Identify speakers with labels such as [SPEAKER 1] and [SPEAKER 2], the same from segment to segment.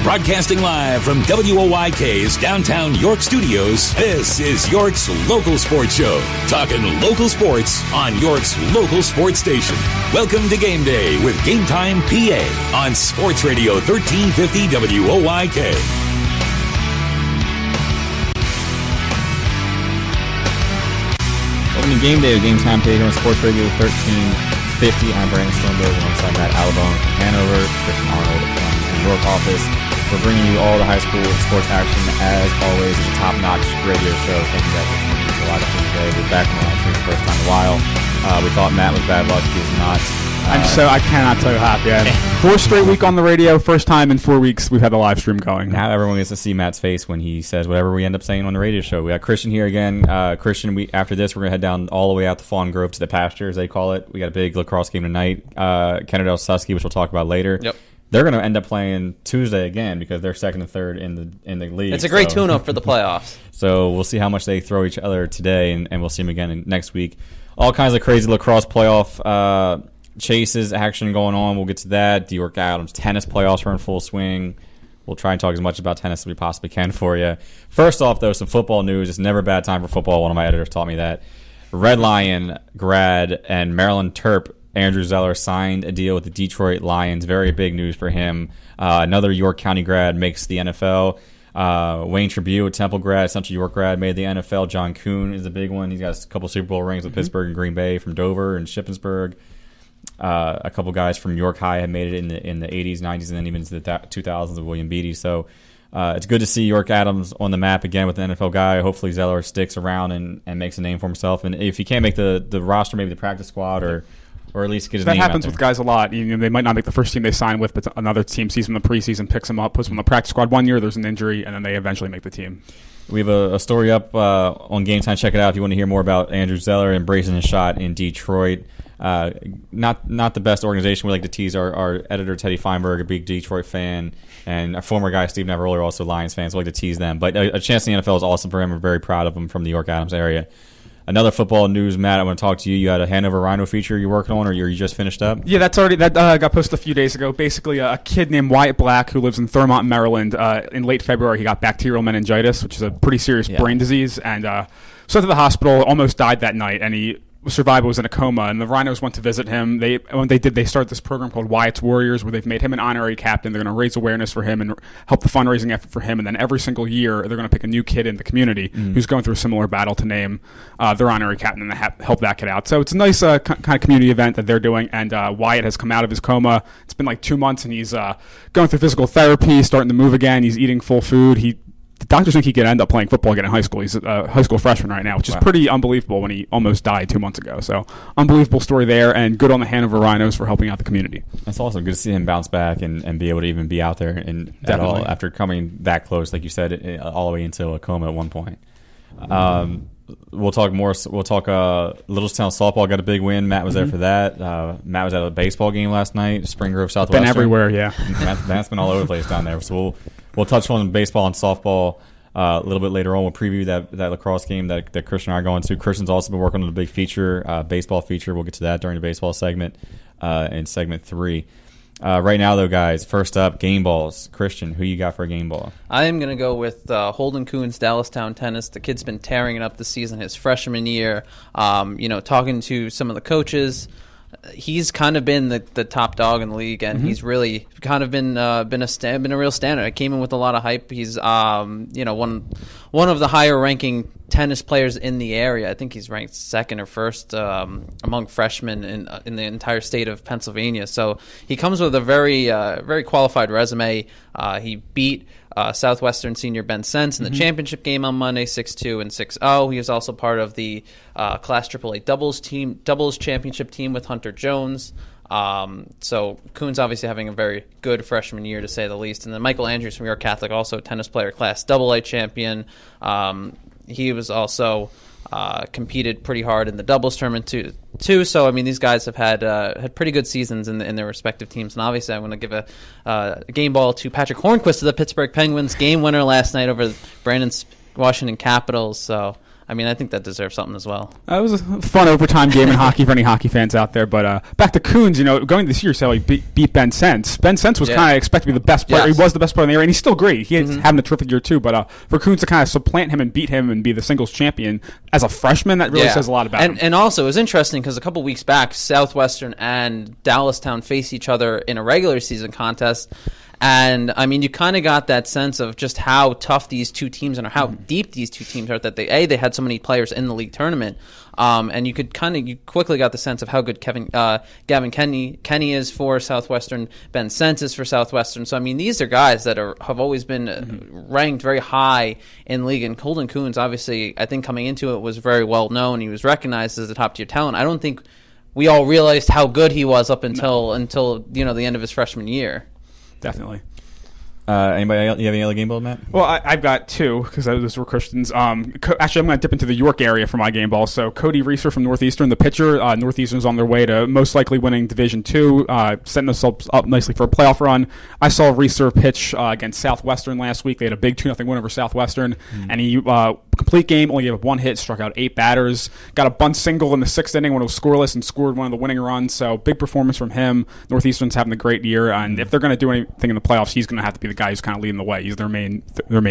[SPEAKER 1] Broadcasting live from WOYK's downtown York studios, this is York's Local Sports Show. Talking local sports on York's local sports station. Welcome to Game Day with GameTimePA on Sports Radio 1350 WOYK.
[SPEAKER 2] Welcome to Game Day with GameTimePA here on Sports Radio 1350. I'm Brandon Sternberg alongside Matt Alabone from Hanover, Christian Arnold from the New York office. We're bringing you all the high school sports action as always. It's a top-notch radio show. Thank you guys for tuning in to Live Tuesday. We're back on the live stream for the first time in a while. We thought Matt was bad luck. He is not.
[SPEAKER 3] I cannot tell you how happy I am. 4 straight week on the radio. First time in 4 weeks we've had the live stream going.
[SPEAKER 2] Now everyone gets to see Matt's face when he says whatever we end up saying on the radio show. We got Christian here again. Christian, after this, we're going to head down all the way out to Fawn Grove to the pasture, as they call it. We got a big lacrosse game tonight. Kennedale Susky, which we'll talk about later.
[SPEAKER 4] Yep.
[SPEAKER 2] They're going to end up playing Tuesday again because they're second and third in the league.
[SPEAKER 4] It's a great tune-up for the playoffs.
[SPEAKER 2] So we'll see how much they throw each other today, and we'll see them again next week. All kinds of crazy lacrosse playoff chases, action going on. We'll get to that. The York Adams tennis playoffs are in full swing. We'll try and talk as much about tennis as we possibly can for you. First off, though, some football news. It's never a bad time for football. One of my editors taught me that. Red Lion grad and Maryland Terp Andrew Zeller signed a deal with the Detroit Lions. Very big news for him. Another York County grad makes the NFL. Wayne Tribune, a Temple grad, Central York grad, made the NFL. John Kuhn is a big one. He's got a couple Super Bowl rings with Pittsburgh and Green Bay, from Dover and Shippensburg. A couple guys from York High had made it in the 80s, 90s, and then even into the 2000s with William Beatty. So it's good to see York Adams on the map again with the NFL guy. Hopefully Zeller sticks around and makes a name for himself. And if he can't make the roster, maybe the practice squad or at least get his name out there.
[SPEAKER 3] That happens with guys a lot. They might not make the first team they sign with, but another team sees them in the preseason, picks them up, puts them on the practice squad 1 year, there's an injury, and then they eventually make the team.
[SPEAKER 2] We have a story up on Game Time. Check it out if you want to hear more about Andrew Zeller embracing his shot in Detroit. Not the best organization. We like to tease our editor, Teddy Feinberg, a big Detroit fan, and our former guy, Steve Neveroller, also Lions fans. We like to tease them. But a chance in the NFL is awesome for him. We're very proud of him from the York Adams area. Another football news, Matt, I want to talk to you. You had a Hanover Rhino feature you're working on, or you just finished up?
[SPEAKER 3] Yeah, that got posted a few days ago. Basically, a kid named Wyatt Black who lives in Thurmont, Maryland. In late February, he got bacterial meningitis, which is a pretty serious brain disease, and sent to the hospital. Almost died that night, and he survived, was in a coma, and the Rhinos went to visit him. They started this program called Wyatt's Warriors, where they've made him an honorary captain. They're going to raise awareness for him and help the fundraising effort for him, and then every single year they're going to pick a new kid in the community who's going through a similar battle to name their honorary captain and help that kid out. So it's a nice kind of community event that they're doing, and Wyatt has come out of his coma. It's been like 2 months, and he's going through physical therapy, starting to move again. He's eating full food. The doctors think he could end up playing football again in high school. He's a high school freshman right now, which is pretty unbelievable when he almost died 2 months ago. So, unbelievable story there, and good on the Hanover Rhinos for helping out the community.
[SPEAKER 2] That's awesome. Good to see him bounce back and be able to even be out there at all after coming that close, like you said, all the way into a coma at one point. We'll talk more. We'll talk Littlestown softball got a big win. Matt was there for that. Matt was at a baseball game last night, Spring Grove Southwestern.
[SPEAKER 3] Been everywhere, yeah.
[SPEAKER 2] Matt's been all over the place down there. So we'll touch on baseball and softball a little bit later on. We'll preview that lacrosse game that Christian and I are going to. Christian's also been working on a big feature, baseball feature. We'll get to that during the baseball segment in segment 3. Right now, though, guys, first up, game balls. Christian, who you got for a game ball?
[SPEAKER 4] I am going to go with Holden Kuhn's Dallastown Tennis. The kid's been tearing it up this season, his freshman year. Talking to some of the coaches, he's kind of been the top dog in the league, and he's really kind of been a real standard. I came in with a lot of hype. He's one of the higher ranking tennis players in the area. I think he's ranked second or first among freshmen in the entire state of Pennsylvania. So he comes with a very qualified resume. He beat Southwestern senior Ben Sense in the championship game on Monday, 6-2 and 6-0. He was also part of the Class AAA doubles championship team with Hunter Jones. So Kuhn's obviously having a very good freshman year, to say the least. And then Michael Andrews from York Catholic, also a tennis player, Class AA champion. He was also competed pretty hard in the doubles tournament too. So I mean, these guys have had pretty good seasons in their respective teams. And obviously, I'm going to give a game ball to Patrick Hornquist of the Pittsburgh Penguins, game winner last night over Brandon's Washington Capitals. So I mean, I think that deserves something as well.
[SPEAKER 3] It was a fun overtime game in hockey for any hockey fans out there. But back to Coons, going this year, so he beat Ben Sense. Ben Sense was kind of expected to be the best player.
[SPEAKER 4] Yes.
[SPEAKER 3] He was the best player in the area, and he's still great. He's having a terrific year too. But for Coons to kind of supplant him and beat him and be the singles champion as a freshman, that really says a lot about him.
[SPEAKER 4] And also, it was interesting because a couple weeks back, Southwestern and Dallastown faced each other in a regular season contest. And, I mean, you kind of got that sense of just how tough these two teams are, how deep these two teams are, that they had so many players in the league tournament. And you quickly got the sense of how good Gavin Kenny is for Southwestern, Ben Sense is for Southwestern. So, I mean, these are guys that have always been ranked very high in league. And Holden Coons, obviously, I think coming into it was very well known. He was recognized as a top-tier talent. I don't think we all realized how good he was up until the end of his freshman year.
[SPEAKER 3] Definitely.
[SPEAKER 2] Anybody else? You have any other game balls, Matt?
[SPEAKER 3] Well, I've got two because those were Christians. Actually, I'm going to dip into the York area for my game ball. So Cody Reeser from Northeastern, the pitcher. Northeastern's on their way to most likely winning Division II, setting themselves up nicely for a playoff run. I saw Reeser pitch against Southwestern last week. They had a big 2-0 win over Southwestern, and he complete game, only gave up one hit, struck out 8 batters, got a bunt single in the 6th inning when it was scoreless and scored one of the winning runs. So big performance from him. Northeastern's having a great year, and if they're going to do anything in the playoffs, he's going to have to be the guy who's kind of leading the way. He's their main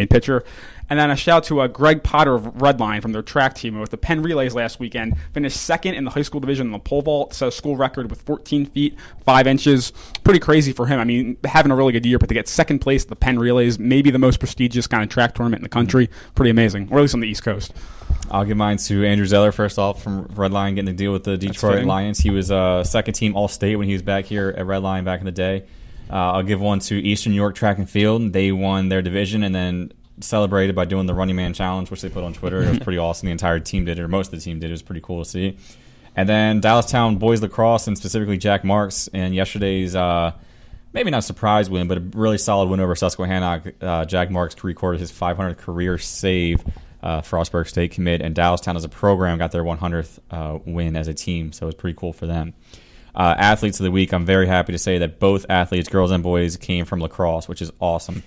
[SPEAKER 3] pitcher. And then a shout to Greg Potter of Redline from their track team with the Penn Relays last weekend. Finished second in the high school division in the pole vault, set a school record with 14 feet, 5 inches. Pretty crazy for him. I mean, having a really good year, but to get second place at the Penn Relays, maybe the most prestigious kind of track tournament in the country, pretty amazing, or at least on the East Coast.
[SPEAKER 2] I'll give mine to Andrew Zeller, first off, from Redline, getting to deal with the Detroit Lions. He was second team All-State when he was back here at Redline back in the day. I'll give one to Eastern York Track and Field. They won their division and then celebrated by doing the Running Man Challenge, which they put on Twitter. It was pretty awesome. The entire team did it, or most of the team did. It was pretty cool to see. And then Dallastown boys lacrosse, and specifically Jack Marks, in yesterday's maybe not surprise win, but a really solid win over Susquehanna. Jack Marks recorded his 500th career save, Frostburg State commit, and Dallastown as a program got their 100th win as a team, so it was pretty cool for them. Athletes of the week, I'm very happy to say that both athletes, girls and boys, came from lacrosse, which is awesome.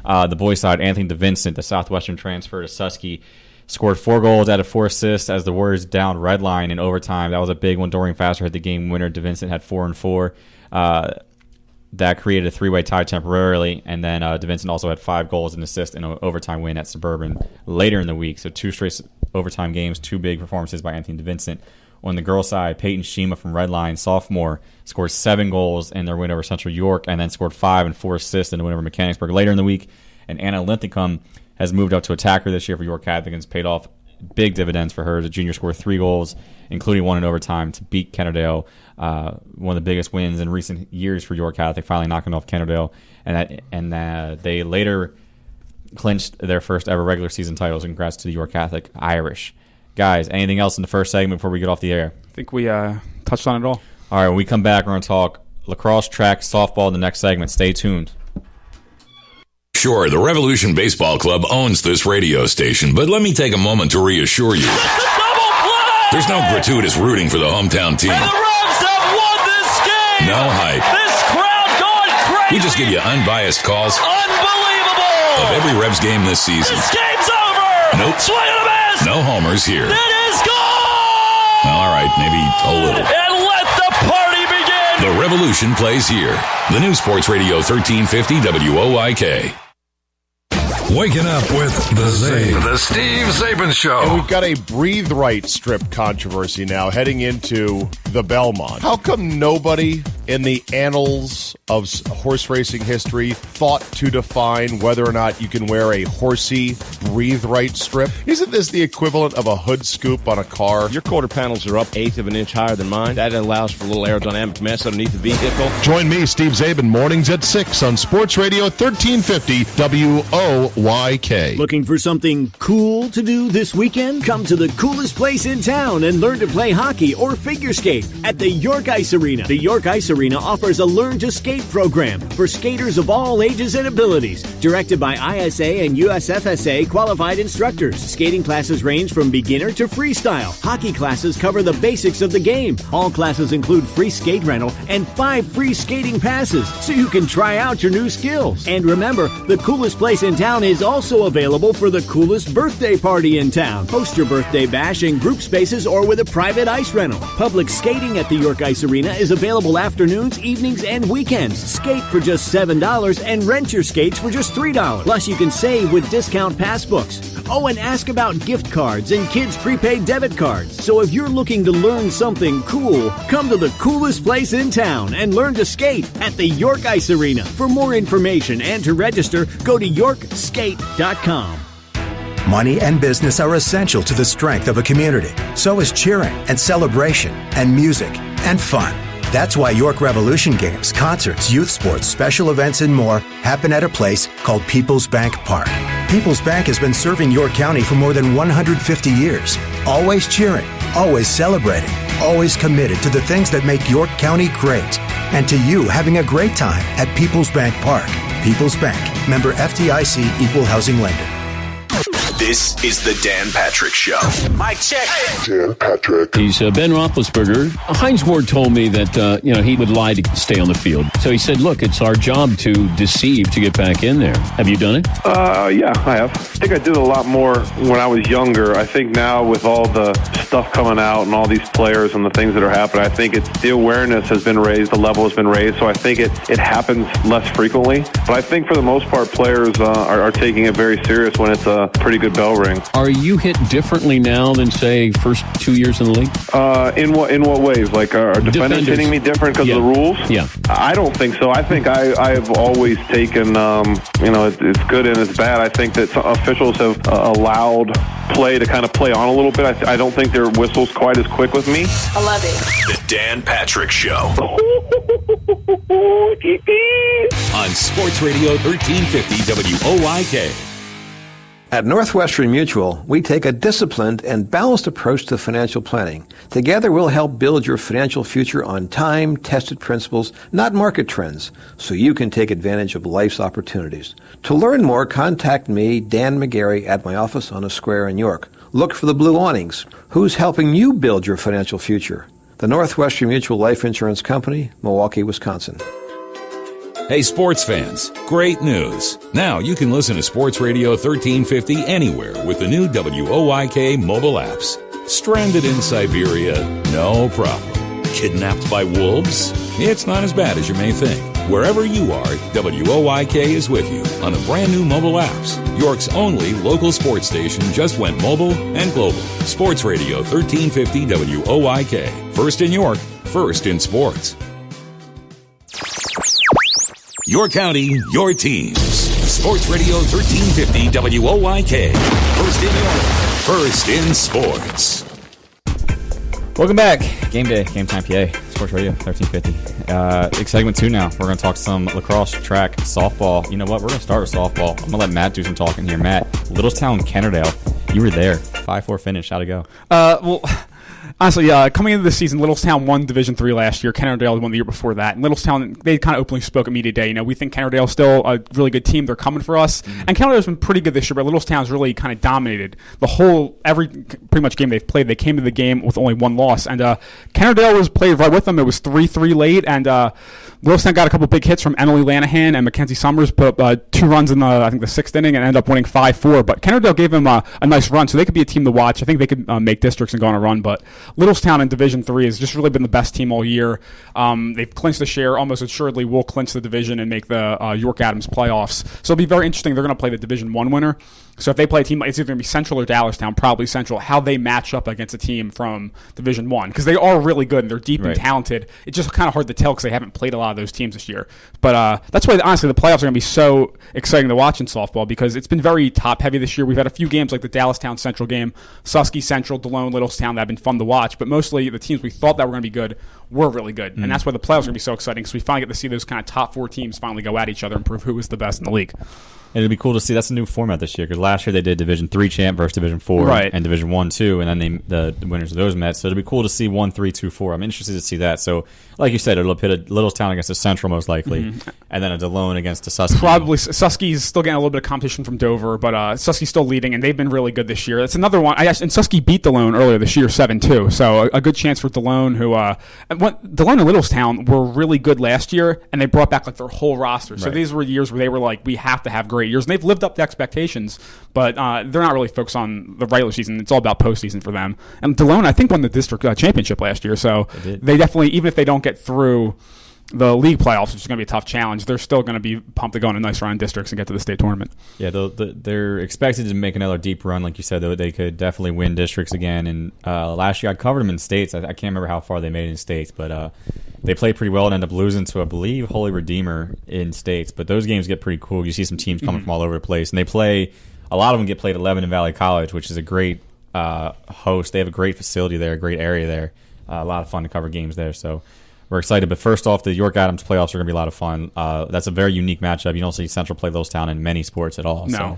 [SPEAKER 2] The boys' side, Anthony DeVincent, the Southwestern transfer to Susky, scored 4 goals out of 4 assists as the Warriors down Redline in overtime. That was a big one. Dorian Faster hit the game winner. DeVincent had 4 and 4. That created a 3-way tie temporarily, and then DeVincent also had 5 goals and assists in an overtime win at Suburban later in the week. So 2 straight overtime games, 2 big performances by Anthony DeVincent. On the girls' side, Peyton Shima from Redline, sophomore, scored 7 goals in their win over Central York, and then scored 5 and 4 assists in the win over Mechanicsburg later in the week. And Anna Linthicum has moved up to attacker this year for York Catholic, and it's paid off big dividends for her. As a junior, scored 3 goals, including 1 in overtime, to beat Kennerdale, one of the biggest wins in recent years for York Catholic, finally knocking off Kennerdale. And they later clinched their first ever regular season titles. Congrats to the York Catholic Irish. Guys, anything else in the first segment before we get off the air?
[SPEAKER 3] I think we touched on it all.
[SPEAKER 2] All right, when we come back, we're going to talk lacrosse, track, softball in the next segment. Stay tuned.
[SPEAKER 1] Sure, the Revolution Baseball Club owns this radio station, but let me take a moment to reassure you. There's no gratuitous rooting for the hometown team.
[SPEAKER 5] And the Revs have won this game!
[SPEAKER 1] No hype.
[SPEAKER 5] This crowd going crazy!
[SPEAKER 1] We just give you unbiased calls
[SPEAKER 5] Unbelievable!
[SPEAKER 1] of every Revs game this season.
[SPEAKER 5] This game's over!
[SPEAKER 1] Nope.
[SPEAKER 5] Swing and a miss!
[SPEAKER 1] No homers here.
[SPEAKER 5] It is gone!
[SPEAKER 1] All right, maybe a little.
[SPEAKER 5] And let the party begin!
[SPEAKER 1] The Revolution plays here. The new Sports Radio 1350 WOYK.
[SPEAKER 6] Waking up with the Zabe.
[SPEAKER 7] The Steve Zabin Show.
[SPEAKER 8] And we've got a Breathe Right strip controversy now heading into the Belmont. How come nobody in the annals of horse racing history thought to define whether or not you can wear a horsey Breathe Right strip? Isn't this the equivalent of a hood scoop on a car?
[SPEAKER 9] Your quarter panels are up 1/8 of an inch higher than mine. That allows for a little aerodynamic mess underneath the vehicle.
[SPEAKER 8] Join me, Steve Zabin, mornings at 6 on Sports Radio 1350 WOYK.
[SPEAKER 10] Looking for something cool to do this weekend? Come to the coolest place in town and learn to play hockey or figure skate at the York Ice Arena. The York Ice Arena Arena offers a Learn to Skate program for skaters of all ages and abilities, directed by ISA and USFSA qualified instructors. Skating classes range from beginner to freestyle. Hockey classes cover the basics of the game. All classes include free skate rental and 5 free skating passes, so you can try out your new skills. And remember, the coolest place in town is also available for the coolest birthday party in town. Host your birthday bash in group spaces or with a private ice rental. Public skating at the York Ice Arena is available afternoons, evenings, and weekends. Skate for just $7 and rent your skates for just $3. Plus, you can save with discount pass books. Oh, and ask about gift cards and kids' prepaid debit cards. So if you're looking to learn something cool, come to the coolest place in town and learn to skate at the York Ice Arena. For more information and to register, go to yorkskate.com.
[SPEAKER 7] Money and business are essential to the strength of a community. So is cheering and celebration and music and fun. That's why York Revolution games, concerts, youth sports, special events, and more happen at a place called People's Bank Park. People's Bank has been serving York County for more than 150 years. Always cheering, always celebrating, always committed to the things that make York County great. And to you having a great time at People's Bank Park. People's Bank, member FDIC, equal housing lender.
[SPEAKER 11] This is the Dan Patrick Show.
[SPEAKER 12] Mic check.
[SPEAKER 13] Dan Patrick.
[SPEAKER 14] He's Ben Roethlisberger. Heinz Ward told me that he would lie to stay on the field. So he said, "Look, it's our job to deceive to get back in there." Have you done it?
[SPEAKER 13] Yeah, I have. I think I did a lot more when I was younger. I think now with all the stuff coming out and all these players and the things that are happening, I think the awareness has been raised, the level has been raised. So I think it happens less frequently. But I think for the most part, players are taking it very serious when it's a pretty good bell ring.
[SPEAKER 14] Are you hit differently now than, say, first 2 years in the league?
[SPEAKER 13] In what ways? Like, are defenders hitting me different because of the rules?
[SPEAKER 14] Yeah.
[SPEAKER 13] I don't think so. I think I've always taken, it's good and it's bad. I think that officials have allowed play to kind of play on a little bit. I don't think their whistle's quite as quick with me.
[SPEAKER 12] I love it.
[SPEAKER 11] The Dan Patrick Show.
[SPEAKER 1] On Sports Radio 1350 WOYK.
[SPEAKER 15] At Northwestern Mutual, we take a disciplined and balanced approach to financial planning. Together, we'll help build your financial future on time-tested principles, not market trends, so you can take advantage of life's opportunities. To learn more, contact me, Dan McGarry, at my office on a square in York. Look for the blue awnings. Who's helping you build your financial future? The Northwestern Mutual Life Insurance Company, Milwaukee, Wisconsin.
[SPEAKER 1] Hey, sports fans, great news. Now you can listen to Sports Radio 1350 anywhere with the new WOYK mobile apps. Stranded in Siberia? No problem. Kidnapped by wolves? It's not as bad as you may think. Wherever you are, WOYK is with you on the brand new mobile apps. York's only local sports station just went mobile and global. Sports Radio 1350 WOYK. First in York, first in sports. Your county, your teams. Sports Radio 1350 WOYK. First in York, first in sports.
[SPEAKER 2] Welcome back. Game Day, GameTimePA, Sports Radio 1350. Segment 2 now. We're going to talk some lacrosse, track, softball. You know what? We're going to start with softball. I'm going to let Matt do some talking here. Matt, Littlestown, Kennerdale. You were there. 5-4 finish. How'd it go?
[SPEAKER 3] Honestly, coming into the season, Littlestown won Division III last year. Kennerdale won the year before that. And Littlestown, they kind of openly spoke at media day. You know, we think Kennerdale's still a really good team. They're coming for us. Mm-hmm. And Kennerdale's been pretty good this year, but Littlestown's really kind of dominated every pretty much game they've played. They came to the game with only one loss. And Kennerdale was played right with them. It was 3-3 late. And Littlestown got a couple big hits from Emily Lanahan and Mackenzie Summers, put up 2 runs in the 6th inning and ended up winning 5-4. But Kennerdale gave them a nice run, so they could be a team to watch. I think they could make districts and go on a run. But Littlestown in Division III has just really been the best team all year. They've clinched the share, almost assuredly will clinch the division and make the York Adams playoffs. So it'll be very interesting. They're going to play the Division I winner. So if they play a team, it's either going to be Central or Dallarstown, probably Central, how they match up against a team from Division I. Because they are really good and they're deep and talented. It's just kind of hard to tell because they haven't played a lot of those teams this year. But that's why, honestly, the playoffs are going to be so exciting to watch in softball because it's been very top-heavy this year. We've had a few games like the Dallarstown Central game, Susky Central, DeLone, Littlestown that have been fun to watch. But mostly the teams we thought that were going to be good were really good. And that's why the playoffs are going to be so exciting because we finally get to see those kind of top 4 teams finally go at each other and prove who is the best in the league.
[SPEAKER 2] And it'd be cool to see. That's a new format this year because last year they did Division 3 champ versus Division 4
[SPEAKER 3] right.
[SPEAKER 2] and Division 1, 2, and then the winners of those met. So it'd be cool to see 1, 3, 2, 4. I'm interested to see that. So, like you said, it'll pit a Littlestown against a Central most likely, and then a DeLone against a Susky.
[SPEAKER 3] Probably Susky's still getting a little bit of competition from Dover, but Susky's still leading, and they've been really good this year. That's another one. And Susky beat DeLone earlier this year, 7-2. So a good chance for DeLone, who DeLone and Littlestown were really good last year, and they brought back like their whole roster. So these were years where they were like, we have to have great years, and they've lived up to expectations, but they're not really focused on the regular season. It's all about postseason for them. And DeLone, I think, won the district championship last year, so they definitely, even if they don't get through the league playoffs, which is going to be a tough challenge, they're still going to be pumped to go on a nice run in districts and get to the state tournament.
[SPEAKER 2] Yeah, they're expected to make another deep run, like you said. Though they could definitely win districts again. And last year I covered them in states. I can't remember how far they made it in states, but they played pretty well and ended up losing to, I believe, Holy Redeemer in states. But those games get pretty cool. You see some teams coming from all over the place, and they play. A lot of them get played at Lebanon Valley College, which is a great host. They have a great facility there, a great area there. A lot of fun to cover games there. So we're excited. But first off, the York Adams playoffs are going to be a lot of fun. That's a very unique matchup. You don't see Central play Littlestown in many sports at all.
[SPEAKER 3] No.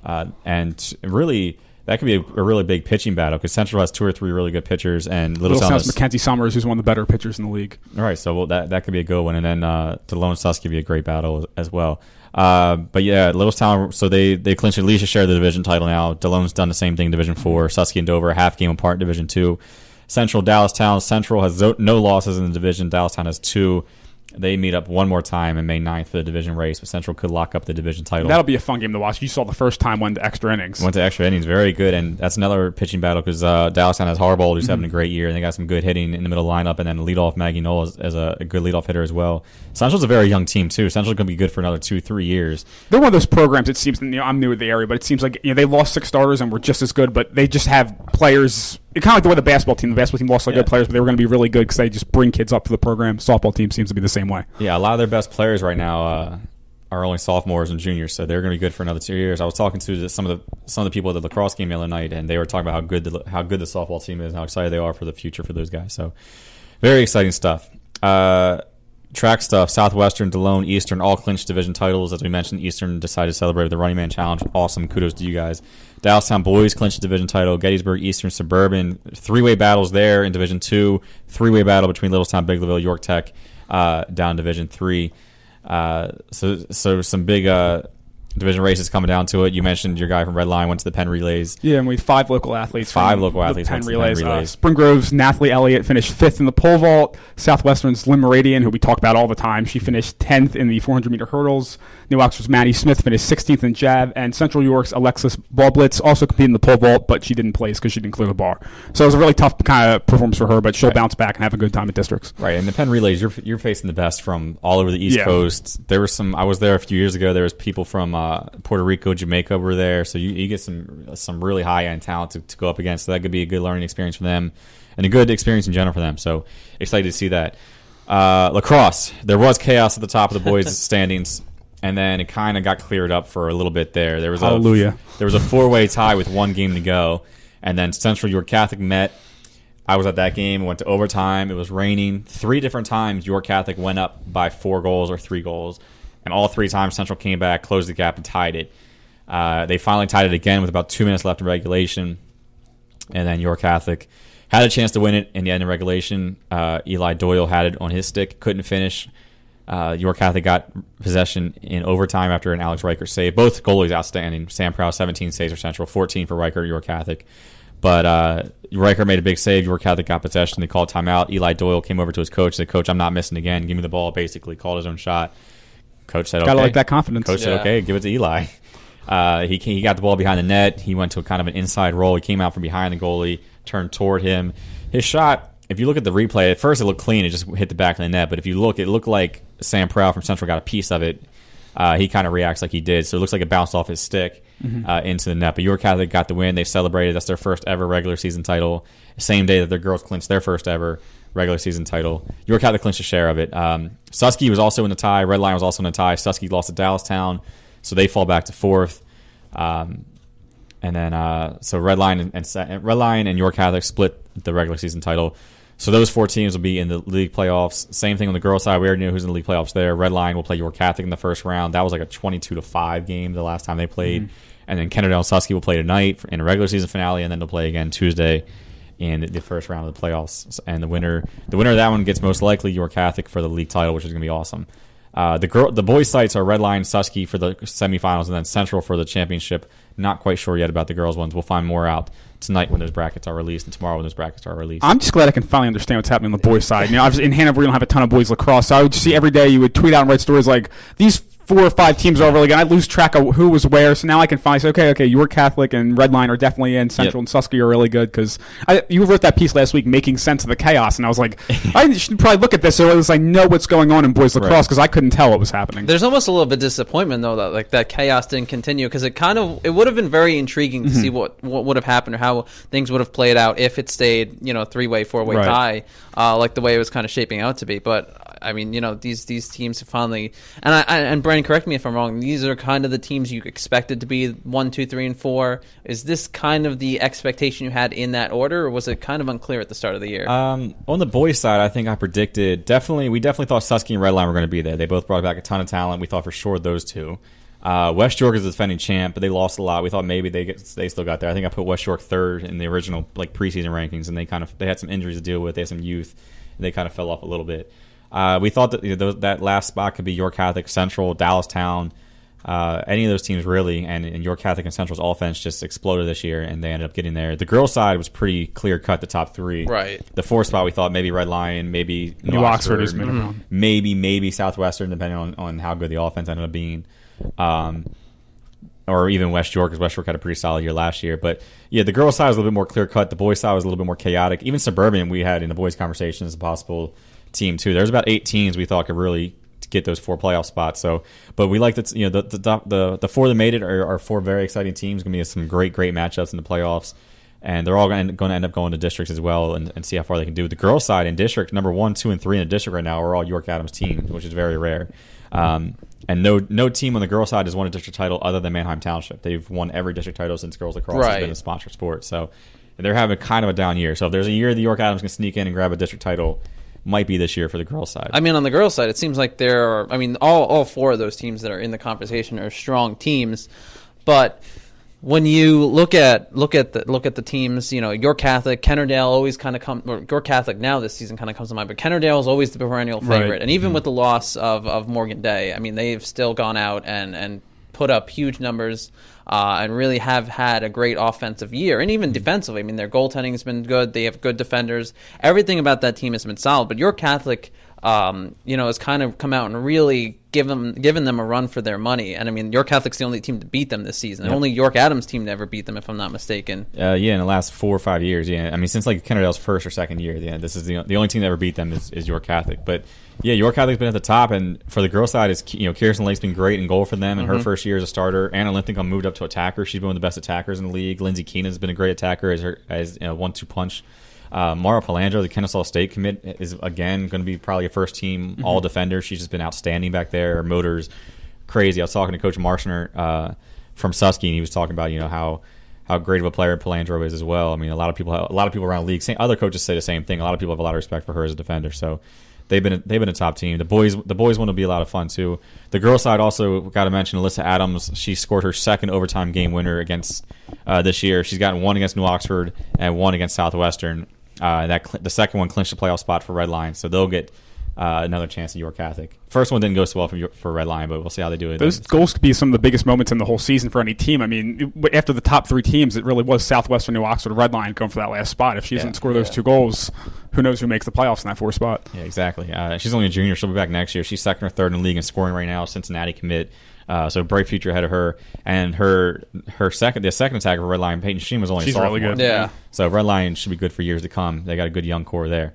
[SPEAKER 2] So, and really, that could be a really big pitching battle because Central has 2 or 3 really good pitchers, and Littlestown has
[SPEAKER 3] Mackenzie Summers, who's one of the better pitchers in the league.
[SPEAKER 2] All right, so that could be a good one, and then DeLone Susky could be a great battle as well. But yeah, Littlestown, so they clinched at least a share of the division title now. DeLone's done the same thing in Division 4. Susky and Dover a half game apart in Division 2. Central, Dallastown. Central has no losses in the division. Dallastown has 2. They meet up one more time in May 9th for the division race, but Central could lock up the division title.
[SPEAKER 3] That'll be a fun game to watch. You saw the first time went to extra innings.
[SPEAKER 2] Went to extra innings, very good, and that's another pitching battle because Dallastown has Harbold, who's having a great year, and they got some good hitting in the middle lineup, and then leadoff Maggie Knoll as a good leadoff hitter as well. Central's a very young team too. Central's going to be good for another 2-3 years.
[SPEAKER 3] They're one of those programs. It seems, I'm new to the area, but it seems like they lost 6 starters and were just as good, but they just have players. It's kind of like the way the basketball team lost good players, but they were going to be really good because they just bring kids up to the program. Softball team seems to be the same way.
[SPEAKER 2] Yeah, a lot of their best players right now are only sophomores and juniors, so they're going to be good for another 2 years. I was talking to some of the people at the lacrosse game the other night, and they were talking about how good the softball team is and how excited they are for the future for those guys. So, very exciting stuff. Track stuff, Southwestern, DeLone, Eastern, all clinched division titles. As we mentioned, Eastern decided to celebrate with the Running Man Challenge. Awesome. Kudos to you guys. Dallastown boys clinched the division title. Gettysburg, Eastern, Suburban. 3-way battles there in Division 2. 3-way battle between Littlestown, Big Laville, York Tech down Division 3. So some big division races coming down to it. You mentioned your guy from Red Line went to the Penn Relays.
[SPEAKER 3] Yeah, and we had 5 local athletes.
[SPEAKER 2] 5 local athletes
[SPEAKER 3] Penn
[SPEAKER 2] went to the Penn Relays.
[SPEAKER 3] Spring Grove's Nathalie Elliott finished 5th in the pole vault. Southwestern's Lynn Meridian, who we talk about all the time, she finished 10th in the 400-meter hurdles. New Oxford's Maddie Smith finished 16th in jab, and Central York's Alexis Ballblitz also competed in the pole vault, but she didn't place because she didn't clear the bar. So it was a really tough kind of performance for her, but she'll bounce back and have a good time at districts.
[SPEAKER 2] Right, and the Penn Relays, you're facing the best from all over the East Coast. There were I was there a few years ago. There was people from Puerto Rico, Jamaica were there, so you get some really high-end talent to go up against. So that could be a good learning experience for them and a good experience in general for them. So excited to see that. Lacrosse, there was chaos at the top of the boys' standings, and then it kind of got cleared up for a little bit there. There was
[SPEAKER 3] Hallelujah.
[SPEAKER 2] There was a 4-way tie with 1 game to go, and then Central York Catholic met. I was at that game. It went to overtime. It was raining. 3 different times York Catholic went up by 4 goals or 3 goals, and all 3 times Central came back, closed the gap, and tied it. They finally tied it again with about 2 minutes left in regulation, and then York Catholic had a chance to win it in the end of regulation. Eli Doyle had it on his stick, couldn't finish. York Catholic got possession in overtime after an Alex Riker save. Both goalies outstanding. Sam Prowl, 17 saves for Central, 14 for Riker, York Catholic. But Riker made a big save. York Catholic got possession. They called timeout. Eli Doyle came over to his coach, said, "Coach, I'm not missing again. Give me the ball," basically. Called his own shot. Coach said, "Okay."
[SPEAKER 3] Gotta like that confidence.
[SPEAKER 2] Coach said, "Okay, give it to Eli." He got the ball behind the net. He went to a kind of an inside roll. He came out from behind the goalie, turned toward him. His shot, if you look at the replay, at first it looked clean. It just hit the back of the net. But if you look, it looked like Sam Prowl from Central got a piece of it. He kind of reacts like he did. So it looks like it bounced off his stick into the net. But York Catholic got the win. They celebrated. That's their first ever regular season title. Same day that their girls clinched their first ever regular season title. York Catholic clinched a share of it. Susky was also in the tie. Red Line was also in the tie. Susky lost to Dallastown, so they fall back to 4th. And then so Red Line and York Catholic split the regular season title. So those 4 teams will be in the league playoffs. Same thing on the girls' side. We already know who's in the league playoffs there. Red Lion will play York Catholic in the first round. That was like a 22-5 game the last time they played. And then Kennerdale and Susky will play tonight in a regular season finale, and then they'll play again Tuesday in the first round of the playoffs. And the winner of that one gets most likely York Catholic for the league title, which is going to be awesome. The boys' sites are Red Lion, Susky for the semifinals, and then Central for the championship. Not quite sure yet about the girls' ones. We'll find more out tonight when those brackets are released, and tomorrow when those brackets are released.
[SPEAKER 3] I'm just glad I can finally understand what's happening on the boys' side. Obviously in Hanover, we don't have a ton of boys lacrosse, so I would see every day you would tweet out and write stories like, these 4 or 5 teams are all really good. I lose track of who was where, so now I can finally say, okay, York Catholic and Red Line are definitely in. Central and Susky are really good, because you wrote that piece last week, making sense of the chaos, and I was like, I should probably look at this so at least I know what's going on in boys lacrosse, because I couldn't tell what was happening.
[SPEAKER 4] There's almost a little bit of disappointment, though, that that chaos didn't continue, because it would have been very intriguing to see what would have happened or how things would have played out if it stayed, 3-way, 4-way tie, like the way it was kind of shaping out to be. But I mean, these teams have finally, and Brandon, correct me if I'm wrong, these are kind of the teams you expected to be 1, 2, 3, and 4. Is this kind of the expectation you had in that order, or was it kind of unclear at the start of the year?
[SPEAKER 2] On the boys' side, I think I predicted we definitely thought Susky and Red Line were going to be there. They both brought back a ton of talent. We thought for sure those two. West York is the defending champ, but they lost a lot. We thought maybe they still got there. I think I put West York 3rd in the original preseason rankings, and they had some injuries to deal with. They had some youth, and they kind of fell off a little bit. We thought that that last spot could be York Catholic, Central, Dallastown, any of those teams really, and York Catholic and Central's offense just exploded this year, and they ended up getting there. The girls' side was pretty clear-cut, the top 3.
[SPEAKER 4] Right.
[SPEAKER 2] The 4th spot we thought maybe Red Lion, maybe
[SPEAKER 3] New Oxford is
[SPEAKER 2] maybe Southwestern, depending on how good the offense ended up being. Or even West York, because West York had a pretty solid year last year. But yeah, the girls' side was a little bit more clear-cut. The boys' side was a little bit more chaotic. Even Suburban we had in the boys' conversation as a possible team too. There's about 8 teams we thought could really get those 4 playoff spots. So, but we like that. The 4 that made it are 4 very exciting teams. Going to be some great matchups in the playoffs, and they're all going to end up going to districts as well and see how far they can do. The girls' side in district number 1, 2, and 3 in the district right now are all York Adams teams, which is very rare. And no team on the girls' side has won a district title other than Manheim Township. They've won every district title since girls lacrosse has been a sponsored sport. So they're having kind of a down year. So if there's a year the York Adams can sneak in and grab a district title, might be this year for the girls' side.
[SPEAKER 4] I mean, on the girls' side, it seems like there are. I mean, all 4 of those teams that are in the conversation are strong teams, but when you look at the teams, York Catholic, Kennerdale always kind of or York Catholic now this season kind of comes to mind, but Kennerdale is always the perennial favorite, right. And even with the loss of Morgan Day, I mean, they've still gone out and put up huge numbers. And really have had a great offensive year, and even defensively. I mean, their goaltending has been good. They have good defenders. Everything about that team has been solid. But York Catholic, has kind of come out and really given them a run for their money. And I mean, York Catholic's the only team to beat them this season. Yep. Only York Adams team to ever beat them, if I'm not mistaken.
[SPEAKER 2] In the last 4 or 5 years. Yeah, I mean, since Kennerdale's first or second year. Yeah, this is the only team that ever beat them is York Catholic. But yeah, York Catholic's been at the top, and for the girls' side, Kirsten Lake's been great in goal for them in her first year as a starter. Anna Linthicum moved up to attacker. She's been one of the best attackers in the league. Lindsay Keenan's been a great attacker as 1-2 punch. Mara Palandro, the Kennesaw State commit, is again going to be probably a first team all defender. She's just been outstanding back there. Her motor's crazy. I was talking to Coach Marshner from Susky, and he was talking about how great of a player Palandro is as well. I mean, a lot of people around the league, other coaches say the same thing. A lot of people have a lot of respect for her as a defender. So they've been a top team. The boys one will be a lot of fun too. The girls' side also got to mention Alyssa Adams. She scored her second overtime game winner against this year. She's gotten 1 against New Oxford and 1 against Southwestern. The second one clinched a playoff spot for Red Lion, so they'll get another chance at York Catholic. First one didn't go so well for Red Lion, but we'll see how they do it.
[SPEAKER 3] Those goals could be some of the biggest moments in the whole season for any team. I mean, after the top 3 teams, it really was Southwestern, New Oxford, Red Lion going for that last spot. If she doesn't score those 2 goals, who knows who makes the playoffs in that 4th spot?
[SPEAKER 2] Yeah, exactly. She's only a junior. She'll be back next year. She's 2nd or 3rd in the league in scoring right now. Cincinnati commit. So bright future ahead of her, and the second attacker for Red Lion, Peyton Sheen, was only a sophomore.
[SPEAKER 3] Really good.
[SPEAKER 4] Yeah.
[SPEAKER 2] So Red Lion should be good for years to come. They got a good young core there.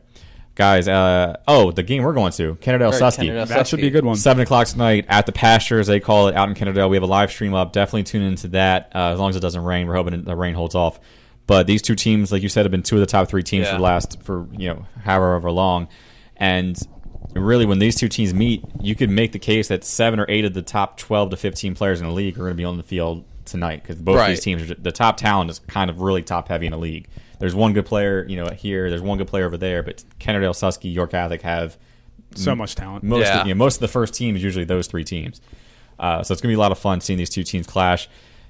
[SPEAKER 2] Guys, the game we're going to, Kennerdale-Susky.
[SPEAKER 3] That should be a good one.
[SPEAKER 2] 7 o'clock tonight at the pasture, as they call it, out in Kennerdale. We have a live stream up. Definitely tune into that as long as it doesn't rain. We're hoping the rain holds off. But these 2 teams, like you said, have been 2 of the top 3 teams for however long. And really, when these 2 teams meet, you could make the case that 7 or 8 of the top 12 to 15 players in the league are going to be on the field tonight, because both these teams, the top talent is kind of really top heavy in the league. there's one good player, here, there's one good player over there, but Kennerdale, Susky, York Catholic have
[SPEAKER 3] so much talent.
[SPEAKER 2] Most of the first team is usually those three teams. So it's going to be a lot of fun seeing these two teams clash.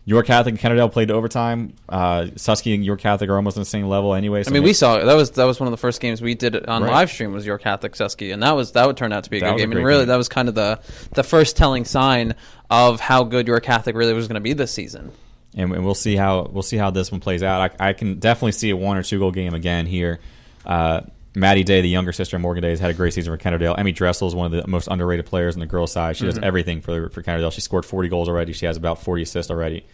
[SPEAKER 2] York Catholic and Kennerdale played to overtime. Susky and York Catholic are almost on the same level anyway. So
[SPEAKER 4] we saw that was one of the first games we did on live stream was York Catholic Susky, and that would turn out to be a good game. And really, that was kind of the first telling sign of how good York Catholic really was going to be this season.
[SPEAKER 2] And we'll see how this one plays out. I can definitely see a 1 or 2 goal game again here. Maddie Day, the younger sister of Morgan Day, has had a great season for Kennerdale. Emmy Dressel is one of the most underrated players on the girls' side. She does everything for Kennerdale. She scored 40 goals already. She has about 40 assists already.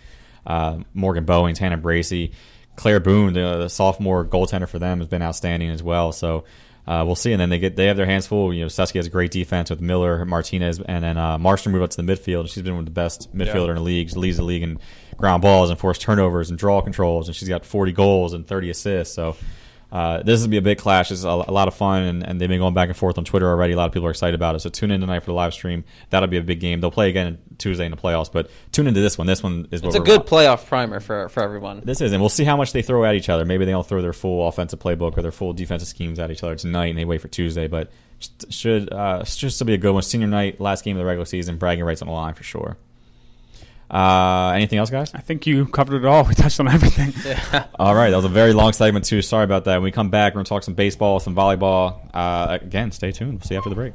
[SPEAKER 2] Morgan Bowings, Hannah Bracey, Claire Boone, the sophomore goaltender for them, has been outstanding as well. So we'll see. And then they have their hands full. Susky has a great defense with Miller, Martinez, and then Marshall moved up to the midfield. She's been one of the best midfielder in the league. She leads the league in ground balls and forced turnovers and draw controls, and she's got 40 goals and 30 assists. So this will be a big clash. It's a lot of fun, and they've been going back and forth on Twitter already. A lot of people are excited about it. So tune in tonight for the live stream. That'll be a big game. They'll play again Tuesday in the playoffs, but tune into this one. This one is
[SPEAKER 4] it's a good playoff primer for everyone.
[SPEAKER 2] This is, and we'll see how much they throw at each other. Maybe they don't throw their full offensive playbook or their full defensive schemes at each other tonight, and they wait for Tuesday. But should still be a good one. Senior night, last game of the regular season, bragging rights on the line for sure. Anything else, guys?
[SPEAKER 3] I think you covered it all. We touched on everything.
[SPEAKER 4] Yeah.
[SPEAKER 2] All right. That was a very long segment, too. Sorry about that. When we come back, we're going to talk some baseball, some volleyball. Again, stay tuned. We'll see you after the break.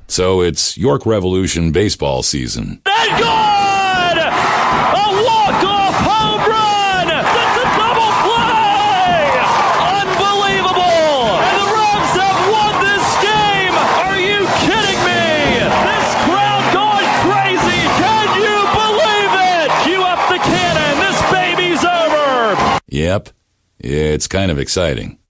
[SPEAKER 1] So it's York Revolution baseball season.
[SPEAKER 5] And good! A walk-off home run! That's a double play! Unbelievable! And the Revs have won this game! Are you kidding me? This crowd going crazy! Can you believe it? Cue up the cannon! This baby's over!
[SPEAKER 1] Yep. It's kind of exciting.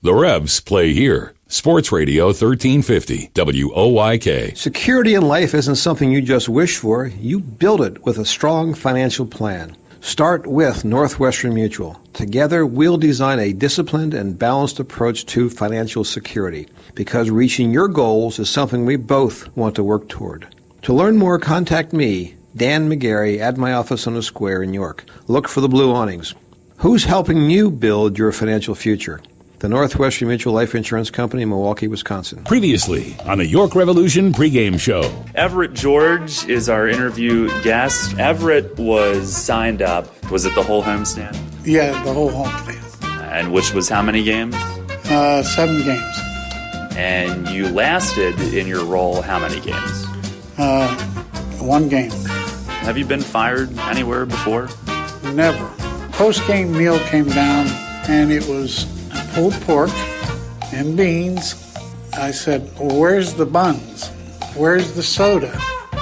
[SPEAKER 1] The Revs play here. Sports Radio 1350, WOYK.
[SPEAKER 15] Security in life isn't something you just wish for. You build it with a strong financial plan. Start with Northwestern Mutual. Together, we'll design a disciplined and balanced approach to financial security, because reaching your goals is something we both want to work toward. To learn more, contact me, Dan McGarry, at my office on the square in York. Look for the blue awnings. Who's helping you build your financial future? The Northwestern Mutual Life Insurance Company, Milwaukee, Wisconsin.
[SPEAKER 1] Previously on the York Revolution pregame show.
[SPEAKER 12] Everett George is our interview guest. Everett was signed up. Was it the whole homestand?
[SPEAKER 16] Yeah, the whole homestand.
[SPEAKER 12] And which was how many games?
[SPEAKER 16] 7 games.
[SPEAKER 12] And you lasted in your role how many games?
[SPEAKER 16] 1 game.
[SPEAKER 12] Have you been fired anywhere before?
[SPEAKER 16] Never. Post-game meal came down, and it was pulled pork and beans. I said, well, where's the buns? Where's the soda?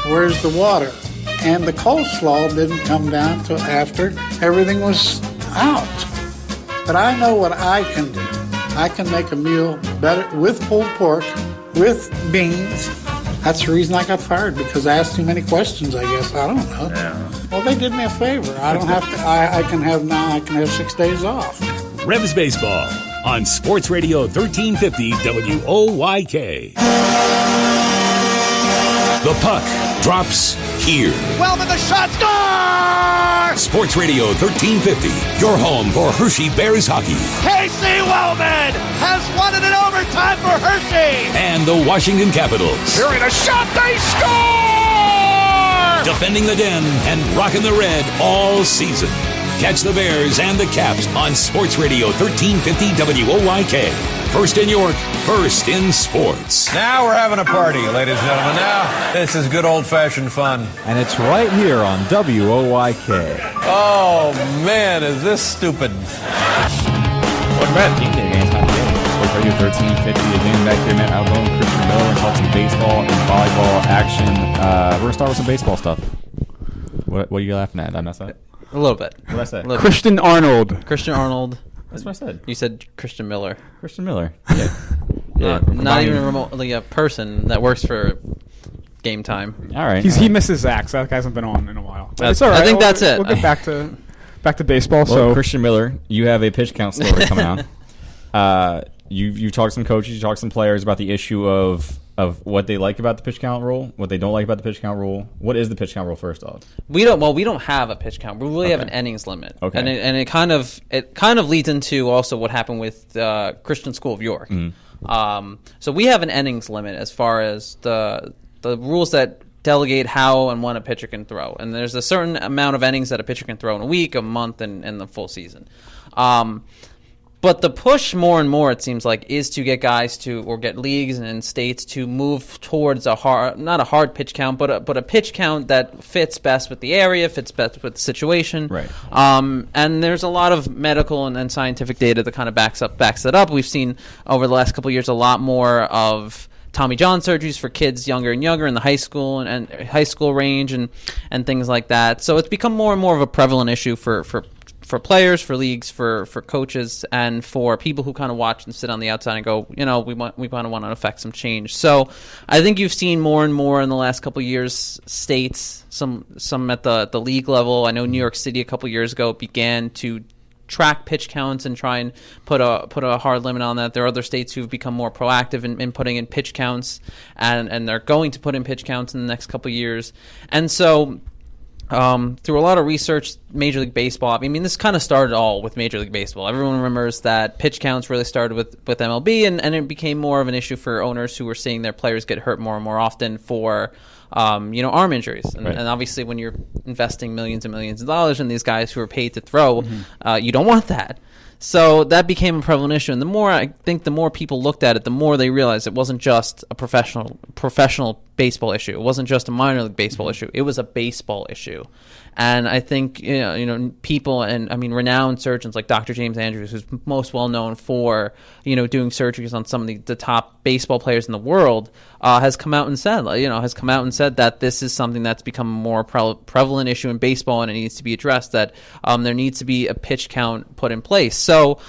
[SPEAKER 16] Where's the water? And the coleslaw didn't come down till after everything was out. But I know what I can do. I can make a meal better with pulled pork, with beans. That's the reason I got fired, because I asked too many questions, I guess. I don't know.
[SPEAKER 12] Yeah.
[SPEAKER 16] Well, they did me a favor. I don't have to. I can have 6 days off.
[SPEAKER 1] Revs Baseball on Sports Radio 1350 WOYK. The puck drops here.
[SPEAKER 5] Wellman, the shot, score!
[SPEAKER 1] Sports Radio 1350, your home for Hershey Bears hockey.
[SPEAKER 5] Casey Wellman has won it in overtime for Hershey.
[SPEAKER 1] And the Washington Capitals.
[SPEAKER 5] Hearing a shot, they score!
[SPEAKER 1] Defending the Den and rocking the red all season. Catch the Bears and the Caps on Sports Radio 1350 WOYK. First in York, first in sports.
[SPEAKER 17] Now we're having a party, ladies and gentlemen. Now, this is good old-fashioned fun.
[SPEAKER 18] And it's right here on WOYK.
[SPEAKER 17] Oh, man, is this stupid.
[SPEAKER 2] Welcome back. GameDay, man. It's time to game. Sports Radio 1350. Again, back here, Matt Albone, Christian Miller, and talk some baseball and volleyball action. We're going to start with some baseball stuff. What are you laughing at? Did I mess up?
[SPEAKER 4] A little bit.
[SPEAKER 2] What did I say?
[SPEAKER 3] Christian Arnold.
[SPEAKER 4] Christian Arnold.
[SPEAKER 2] That's what I said.
[SPEAKER 4] You said Christian Miller.
[SPEAKER 2] Christian Miller. Yeah.
[SPEAKER 4] Not even remotely a person that works for Game Time.
[SPEAKER 2] All right.
[SPEAKER 3] He misses Zach. Zach hasn't been on in a while. It's all right.
[SPEAKER 4] I think that's it.
[SPEAKER 3] We'll get back to baseball.
[SPEAKER 2] Well,
[SPEAKER 3] So
[SPEAKER 2] Christian Miller, you have a pitch count story coming out. You talked to some coaches, you talked to some players about the issue of of what they like about the pitch count rule, what they don't like about the pitch count rule. What is the pitch count rule first off?
[SPEAKER 4] We don't have a pitch count. We really have an innings limit.
[SPEAKER 2] Okay.
[SPEAKER 4] And it kind of leads into also what happened with Christian School of York. So we have an innings limit as far as the rules that delegate how and when a pitcher can throw. And there's a certain amount of innings that a pitcher can throw in a week, a month, and the full season. But the push more and more, it seems like, is to get guys or get leagues and states to move towards not a hard pitch count, but a pitch count that fits best with the area, fits best with the situation.
[SPEAKER 2] Right.
[SPEAKER 4] And there's a lot of medical and scientific data that kind of backs it up. We've seen over the last couple of years a lot more of Tommy John surgeries for kids younger and younger in the high school and high school range and things like that. So it's become more and more of a prevalent issue for players, for leagues, for coaches, and for people who kind of watch and sit on the outside and go, we kind of want to affect some change. So I think you've seen more and more in the last couple of years, states, some at the league level. I know New York City a couple of years ago began to track pitch counts and try and put a hard limit on that. There are other states who've become more proactive in putting in pitch counts, and they're going to put in pitch counts in the next couple of years. And so through a lot of research, Major League Baseball, I mean, this kind of started all with Major League Baseball. Everyone remembers that pitch counts really started with MLB, and it became more of an issue for owners who were seeing their players get hurt more and more often for arm injuries. And obviously when you're investing millions and millions of dollars in these guys who are paid to throw, you don't want that. So that became a prevalent issue, and the more people looked at it, the more they realized it wasn't just a professional baseball issue. It wasn't just a minor league baseball issue. It was a baseball issue. And I think people, and I mean renowned surgeons like Dr. James Andrews, who's most well known for doing surgeries on some of the top baseball players in the world, has come out and said that this is something that's become a more prevalent issue in baseball, and it needs to be addressed. That there needs to be a pitch count put in place. So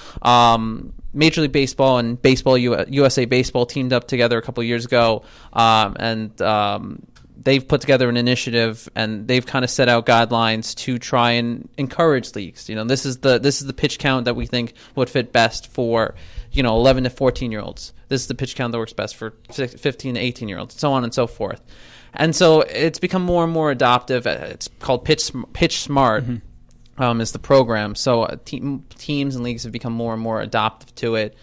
[SPEAKER 4] Major League Baseball and USA Baseball teamed up together a couple of years ago, and they've put together an initiative, and they've kind of set out guidelines to try and encourage leagues. This is the pitch count that we think would fit best for 11 to 14-year-olds. This is the pitch count that works best for 15 to 18-year-olds, so on and so forth. And so it's become more and more adoptive. It's called Pitch Smart. Is the program. So teams and leagues have become more and more adoptive to it,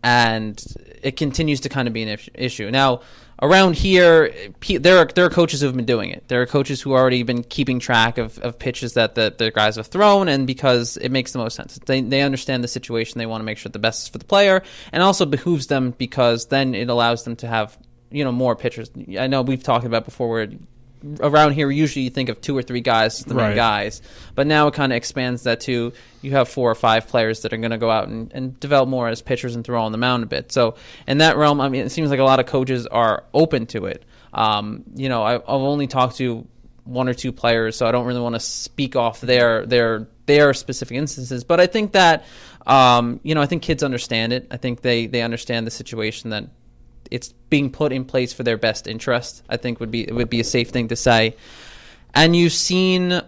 [SPEAKER 4] and it continues to kind of be an issue. Now, around here, there are coaches who have been doing it. There are coaches who have already been keeping track of pitches that the guys have thrown, and because it makes the most sense. They understand the situation. They want to make sure the best is for the player, and also behooves them because then it allows them to have more pitchers. I know we've talked about before where around here, usually you think of 2 or 3 guys as the main guys, but now it kind of expands that to you have 4 or 5 players that are going to go out and develop more as pitchers and throw on the mound a bit. So in that realm, I mean, it seems like a lot of coaches are open to it. I've only talked to 1 or 2 players, so I don't really want to speak off their specific instances. But I think that I think kids understand it. I think they understand the situation that it's being put in place for their best interest. I think would be a safe thing to say. And you've seen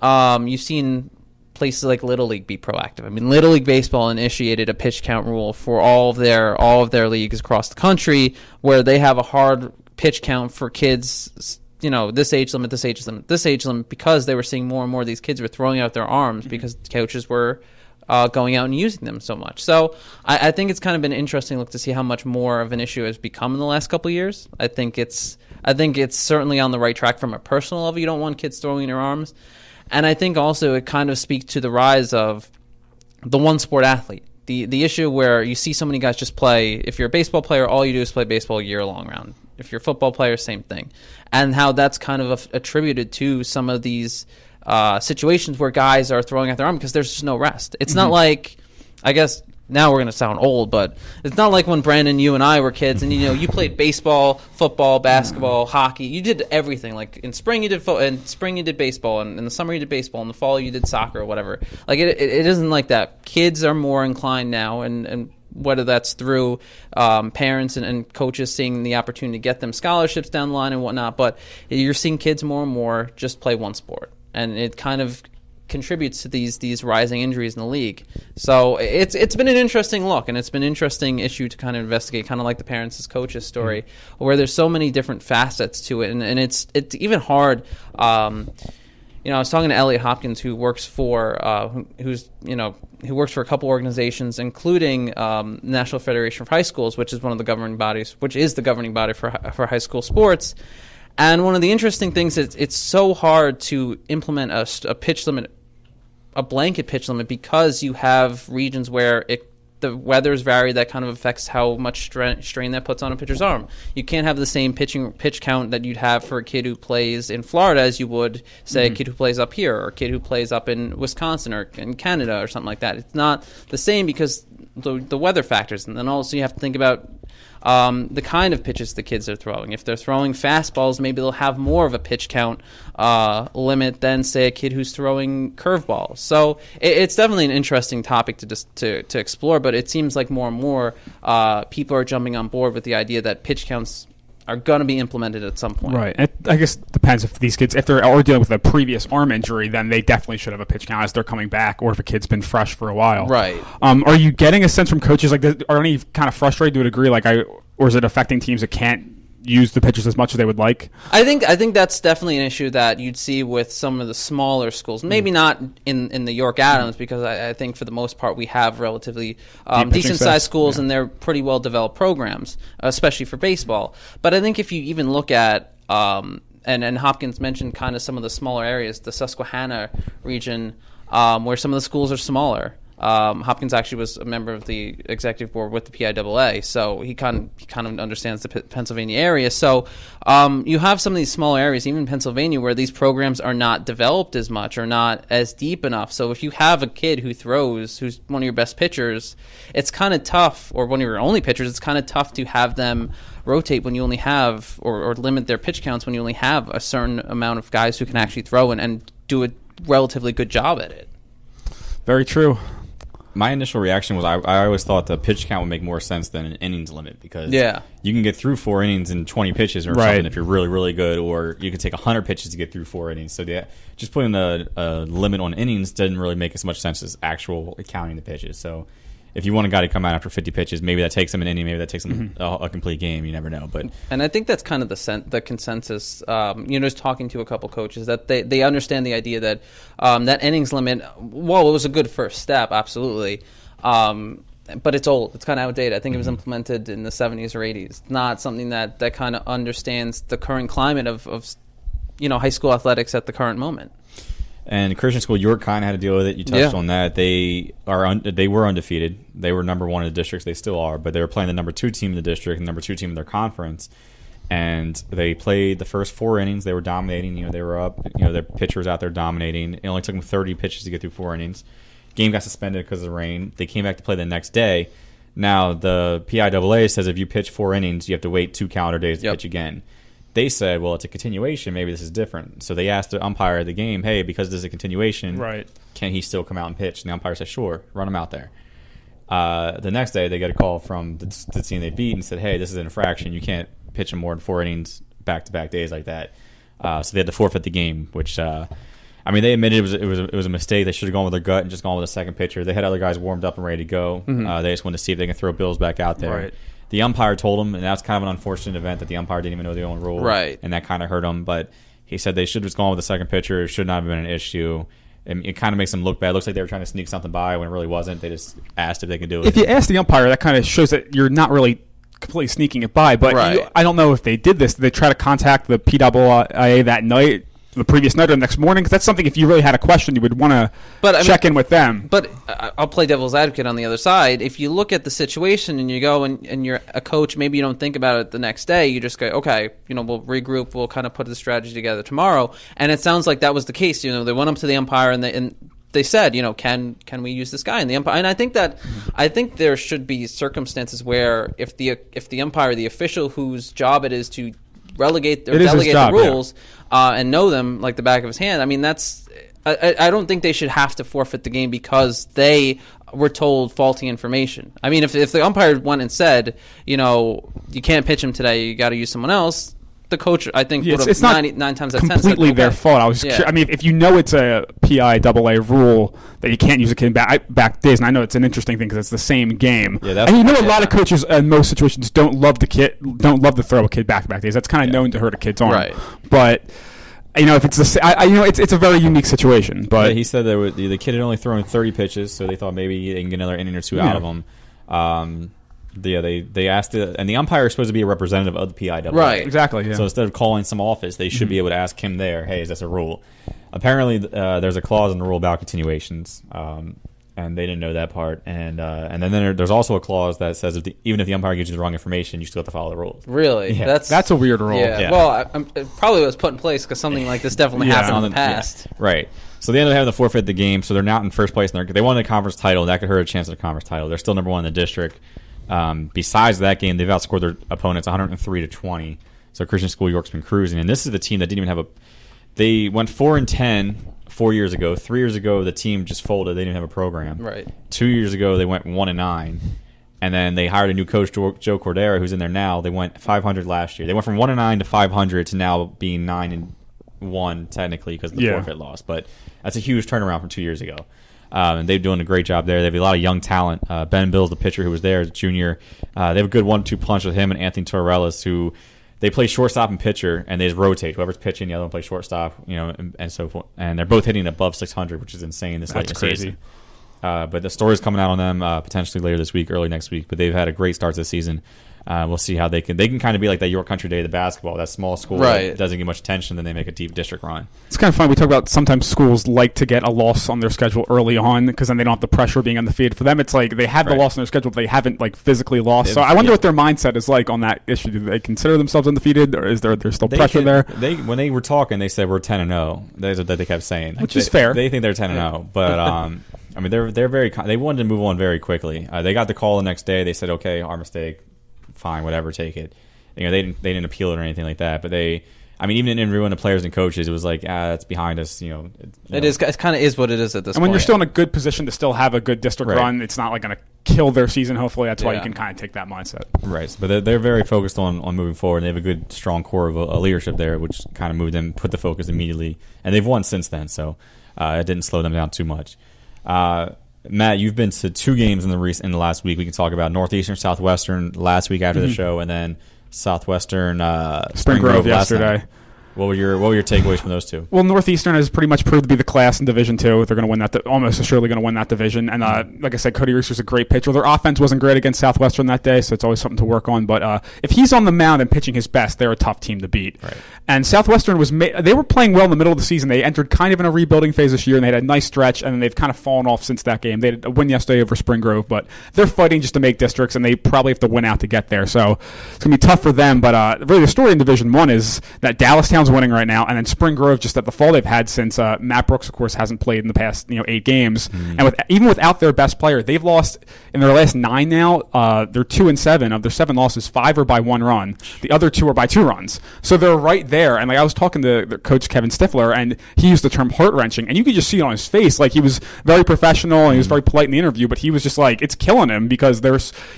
[SPEAKER 4] places like Little League be proactive. I mean, Little League Baseball initiated a pitch count rule for all of their leagues across the country, where they have a hard pitch count for kids. This age limit, this age limit, this age limit, because they were seeing more and more of these kids were throwing out their arms because coaches were going out and using them so much. So I think it's kind of been an interesting look to see how much more of an issue has become in the last couple of years. I think it's certainly on the right track from a personal level. You don't want kids throwing their arms. And I think also it kind of speaks to the rise of the one sport athlete. The issue where you see so many guys just play. If you're a baseball player, all you do is play baseball year long round. If you're a football player, same thing. And how that's kind of attributed to some of these situations where guys are throwing out their arm because there's just no rest. It's not like, I guess now we're going to sound old, but it's not like when Brandon, you and I were kids and you played baseball, football, basketball, hockey. You did everything. Like in spring you did baseball, and in the summer you did baseball, in the fall you did soccer or whatever. Like it isn't like that. Kids are more inclined now, and whether that's through parents and coaches seeing the opportunity to get them scholarships down the line and whatnot, but you're seeing kids more and more just play one sport. And it kind of contributes to these rising injuries in the league. So it's been an interesting look, and it's been an interesting issue to kind of investigate, kind of like the parents as coaches story, where there's so many different facets to it, and it's even hard. I was talking to Elliot Hopkins, who works for who works for a couple organizations, including National Federation for High Schools, which is one of the governing bodies, which is the governing body for high school sports. And one of the interesting things is it's so hard to implement a pitch limit, a blanket pitch limit, because you have regions where the weathers vary. That kind of affects how much strain that puts on a pitcher's arm. You can't have the same pitch count that you'd have for a kid who plays in Florida as you would, say, a kid who plays up here, or a kid who plays up in Wisconsin or in Canada or something like that. It's not the same because the weather factors. And then also you have to think about the kind of pitches the kids are throwing. If they're throwing fastballs, maybe they'll have more of a pitch count limit than, say, a kid who's throwing curveballs. So it's definitely an interesting topic to explore, but it seems like more and more people are jumping on board with the idea that pitch counts are going to be implemented at some point.
[SPEAKER 3] Right. I guess it depends if these kids, if they're dealing with a previous arm injury, then they definitely should have a pitch count as they're coming back, or if a kid's been fresh for a while.
[SPEAKER 4] Right.
[SPEAKER 3] Are you getting a sense from coaches, like, are any kind of frustrated to a degree, or is it affecting teams that can't use the pitches as much as they would like?
[SPEAKER 4] I think that's definitely an issue that you'd see with some of the smaller schools. Maybe not in the York Adams, because I think for the most part we have relatively decent-sized schools, and they're pretty well-developed programs, especially for baseball. But I think if you even look at, and Hopkins mentioned kind of some of the smaller areas, the Susquehanna region, where some of the schools are smaller. Hopkins actually was a member of the executive board with the PIAA, so he kind of understands the Pennsylvania area. So you have some of these smaller areas, even in Pennsylvania, where these programs are not developed as much or not as deep enough. So if you have a kid who's one of your best pitchers, it's kind of tough, or one of your only pitchers, it's kind of tough to have them rotate when you only have, or limit their pitch counts when you only have a certain amount of guys who can actually throw and do a relatively good job at it.
[SPEAKER 3] Very true.
[SPEAKER 2] My initial reaction was I always thought the pitch count would make more sense than an innings limit, because you can get through 4 innings in 20 pitches or something if you're really, really good, or you can take 100 pitches to get through 4 innings. So just putting a limit on innings didn't really make as much sense as actual counting the pitches. So if you want a guy to come out after 50 pitches, maybe that takes him an inning, maybe that takes him a complete game. You never know.
[SPEAKER 4] And I think that's kind of the consensus. Just talking to a couple coaches, that they understand the idea that that innings limit, while it was a good first step, absolutely, but it's old. It's kind of outdated. I think it was implemented in the 70s or 80s. Not something that kind of understands the current climate of high school athletics at the current moment.
[SPEAKER 2] And Christian School, York kind of had to deal with it. You touched on that. They were undefeated. They were number 1 in the districts. They still are, but they were playing the number 2 team in the district and number 2 team in their conference. And they played the first 4 innings. They were dominating. They were up. Their pitcher was out there dominating. It only took them 30 pitches to get through 4 innings. Game got suspended because of the rain. They came back to play the next day. Now the PIAA says if you pitch 4 innings, you have to wait 2 calendar days to pitch again. They said, well, it's a continuation. Maybe this is different. So they asked the umpire of the game, hey, because this is a continuation, can he still come out and pitch? And the umpire said, sure, run him out there. The next day, they get a call from the team they beat and said, hey, this is an infraction. You can't pitch him more than 4 innings back-to-back days like that. So they had to forfeit the game, which, they admitted it was a mistake. They should have gone with their gut and just gone with a second pitcher. They had other guys warmed up and ready to go. They just wanted to see if they can throw Bills back out there.
[SPEAKER 3] Right.
[SPEAKER 2] The umpire told him, and that's kind of an unfortunate event that the umpire didn't even know the own rule.
[SPEAKER 4] Right.
[SPEAKER 2] And that kind of hurt him. But he said they should have just gone with the second pitcher. It should not have been an issue. And it kind of makes them look bad. It looks like they were trying to sneak something by when it really wasn't. They just asked if they could do it.
[SPEAKER 3] If you ask the umpire, that kind of shows that you're not really completely sneaking it by. But I don't know if they did this. Did they try to contact the PIAA that night, the previous night or the next morning? Because that's something, if you really had a question, you would want to check in with them.
[SPEAKER 4] But I'll play devil's advocate on the other side. If you look at the situation and you go and you're a coach, maybe you don't think about it the next day. You just go, okay, we'll regroup. We'll kind of put the strategy together tomorrow. And it sounds like that was the case. They went up to the umpire and they said, can we use this guy? And the umpire, and I think there should be circumstances where if the umpire, the official whose job it is to delegate the rules and know them like the back of his hand. I don't think they should have to forfeit the game because they were told faulty information. If the umpire went and said, you can't pitch him today, you got to use someone else, the coach, I think, would have
[SPEAKER 3] it's not
[SPEAKER 4] 9 times out of 10
[SPEAKER 3] completely
[SPEAKER 4] said,
[SPEAKER 3] their
[SPEAKER 4] okay.
[SPEAKER 3] fault. I was just I mean, if you know it's a PIAA rule that you can't use a kid back days, and I know it's an interesting thing because it's the same game.
[SPEAKER 2] Yeah,
[SPEAKER 3] and you know, a lot of coaches in most situations don't love to throw a kid back days. That's kind of known to hurt a kid's arm.
[SPEAKER 4] Right.
[SPEAKER 3] But you know, if it's it's a very unique situation. But
[SPEAKER 2] he said that the kid had only thrown 30 pitches, so they thought maybe they can get another inning or two out of him. They asked and the umpire is supposed to be a representative of the PIAA.
[SPEAKER 4] Right,
[SPEAKER 3] exactly. Yeah.
[SPEAKER 2] So instead of calling some office, they should be able to ask him there, hey, is this a rule? Apparently, there's a clause in the rule about continuations, and they didn't know that part. And then there's also a clause that says even if the umpire gives you the wrong information, you still have to follow the rules.
[SPEAKER 4] Really?
[SPEAKER 2] Yeah.
[SPEAKER 3] That's a weird rule.
[SPEAKER 4] Yeah. Well, it probably was put in place because something like this definitely happened in the past.
[SPEAKER 2] Yeah. Right. So they ended up having to forfeit the game, so they're not in first place. And they won the conference title, and that could hurt a chance at a conference title. They're still number one in the district. Besides that game, they've outscored their opponents 103-20. So Christian School York's been cruising, and this is the team that didn't even have they went 4-10 4 years ago. 3 years ago, the team just folded. They didn't have a program.
[SPEAKER 4] Right.
[SPEAKER 2] 2 years ago, they went 1-9, and then they hired a new coach, Joe Cordera, who's in there now. They went 500 last year. They went from 1-9 to 500 to now being 9-1 technically because of the forfeit loss. But that's a huge turnaround from 2 years ago. And they're doing a great job there. They have a lot of young talent. Ben Bills, the pitcher who was there as a junior, they have a good 1-2 punch with him and Anthony Torrellas, who they play shortstop and pitcher, and they just rotate. Whoever's pitching, the other one plays shortstop, and so forth. And they're both hitting above 600, which is insane this late in the season. But the story's coming out on them potentially later this week, early next week. But they've had a great start to the season. We'll see how they can kind of be like that York Country Day of the basketball, that small school that doesn't get much attention, then they make a deep district run.
[SPEAKER 3] It's kind of fun. We talk about sometimes schools like to get a loss on their schedule early on because then they don't have the pressure of being undefeated. For them, it's like they have the loss on their schedule, but they haven't physically lost. So I wonder what their mindset is like on that issue. Do they consider themselves undefeated, or is there's still pressure there?
[SPEAKER 2] When they were talking, they said we're 10-0. That's what they kept saying,
[SPEAKER 3] which is fair.
[SPEAKER 2] They think they're 10-0, but I mean they're very. They wanted to move on very quickly. They got the call the next day. They said, okay, our mistake. Fine, whatever, take it. They didn't appeal it or anything like that. But even in interviewing the players and coaches, it was like, that's behind us.
[SPEAKER 4] It kind of is what it is at this point.
[SPEAKER 3] And when you're still in a good position to still have a good district run, it's not like going to kill their season. Hopefully, that's why you can kind of take that mindset.
[SPEAKER 2] Right, but they're very focused on moving forward. And they have a good, strong core of a leadership there, which kind of moved them, put the focus immediately, and they've won since then. So it didn't slow them down too much. Matt, you've been to 2 games in the last week. We can talk about Northeastern, Southwestern last week after the show, and then Southwestern Spring Grove yesterday. What were your takeaways from those two?
[SPEAKER 3] Well, Northeastern has pretty much proved to be the class in Division II. They're going to win that, almost assuredly going to win that division. And like I said, Cody Reeser's a great pitcher. Their offense wasn't great against Southwestern that day, so it's always something to work on. But if he's on the mound and pitching his best, they're a tough team to beat.
[SPEAKER 2] Right.
[SPEAKER 3] And Southwestern they were playing well in the middle of the season. They entered kind of in a rebuilding phase this year, and they had a nice stretch, and then they've kind of fallen off since that game. They had a win yesterday over Spring Grove, but they're fighting just to make districts, and they probably have to win out to get there. So it's going to be tough for them. But really, the story in Division I is that Dallastown's winning right now, and then Spring Grove, just at the fall they've had since Matt Brooks, of course, hasn't played in the past 8 games. And even without their best player, they've lost in their last 9 now. They're 2-7. Of their 7 losses, 5 are by 1 run. The other 2 are by 2 runs. So they're right there. And I was talking to the coach Kevin Stifler, and he used the term heart-wrenching. And you could just see it on his face. Like, he was very professional, and he was very polite in the interview, but he was just like, it's killing him because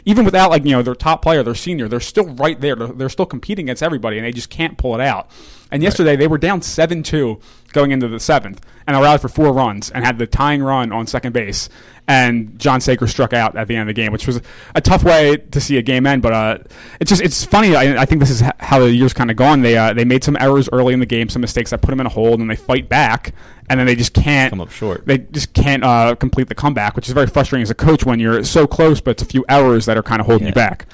[SPEAKER 3] even without their top player, their senior, they're still right there. They're still competing against everybody, and they just can't pull it out. And yesterday, they were down 7-2 going into the 7th, and I rallied for 4 runs and had the tying run on second base. And John Saker struck out at the end of the game, which was a tough way to see a game end. But it's funny. I think this is how the year's kind of gone. They made some errors early in the game, some mistakes that put them in a hole, and they fight back, and then they just can't
[SPEAKER 2] come up short.
[SPEAKER 3] They just can't complete the comeback, which is very frustrating as a coach when you're so close, but it's a few errors that are kind of holding you back.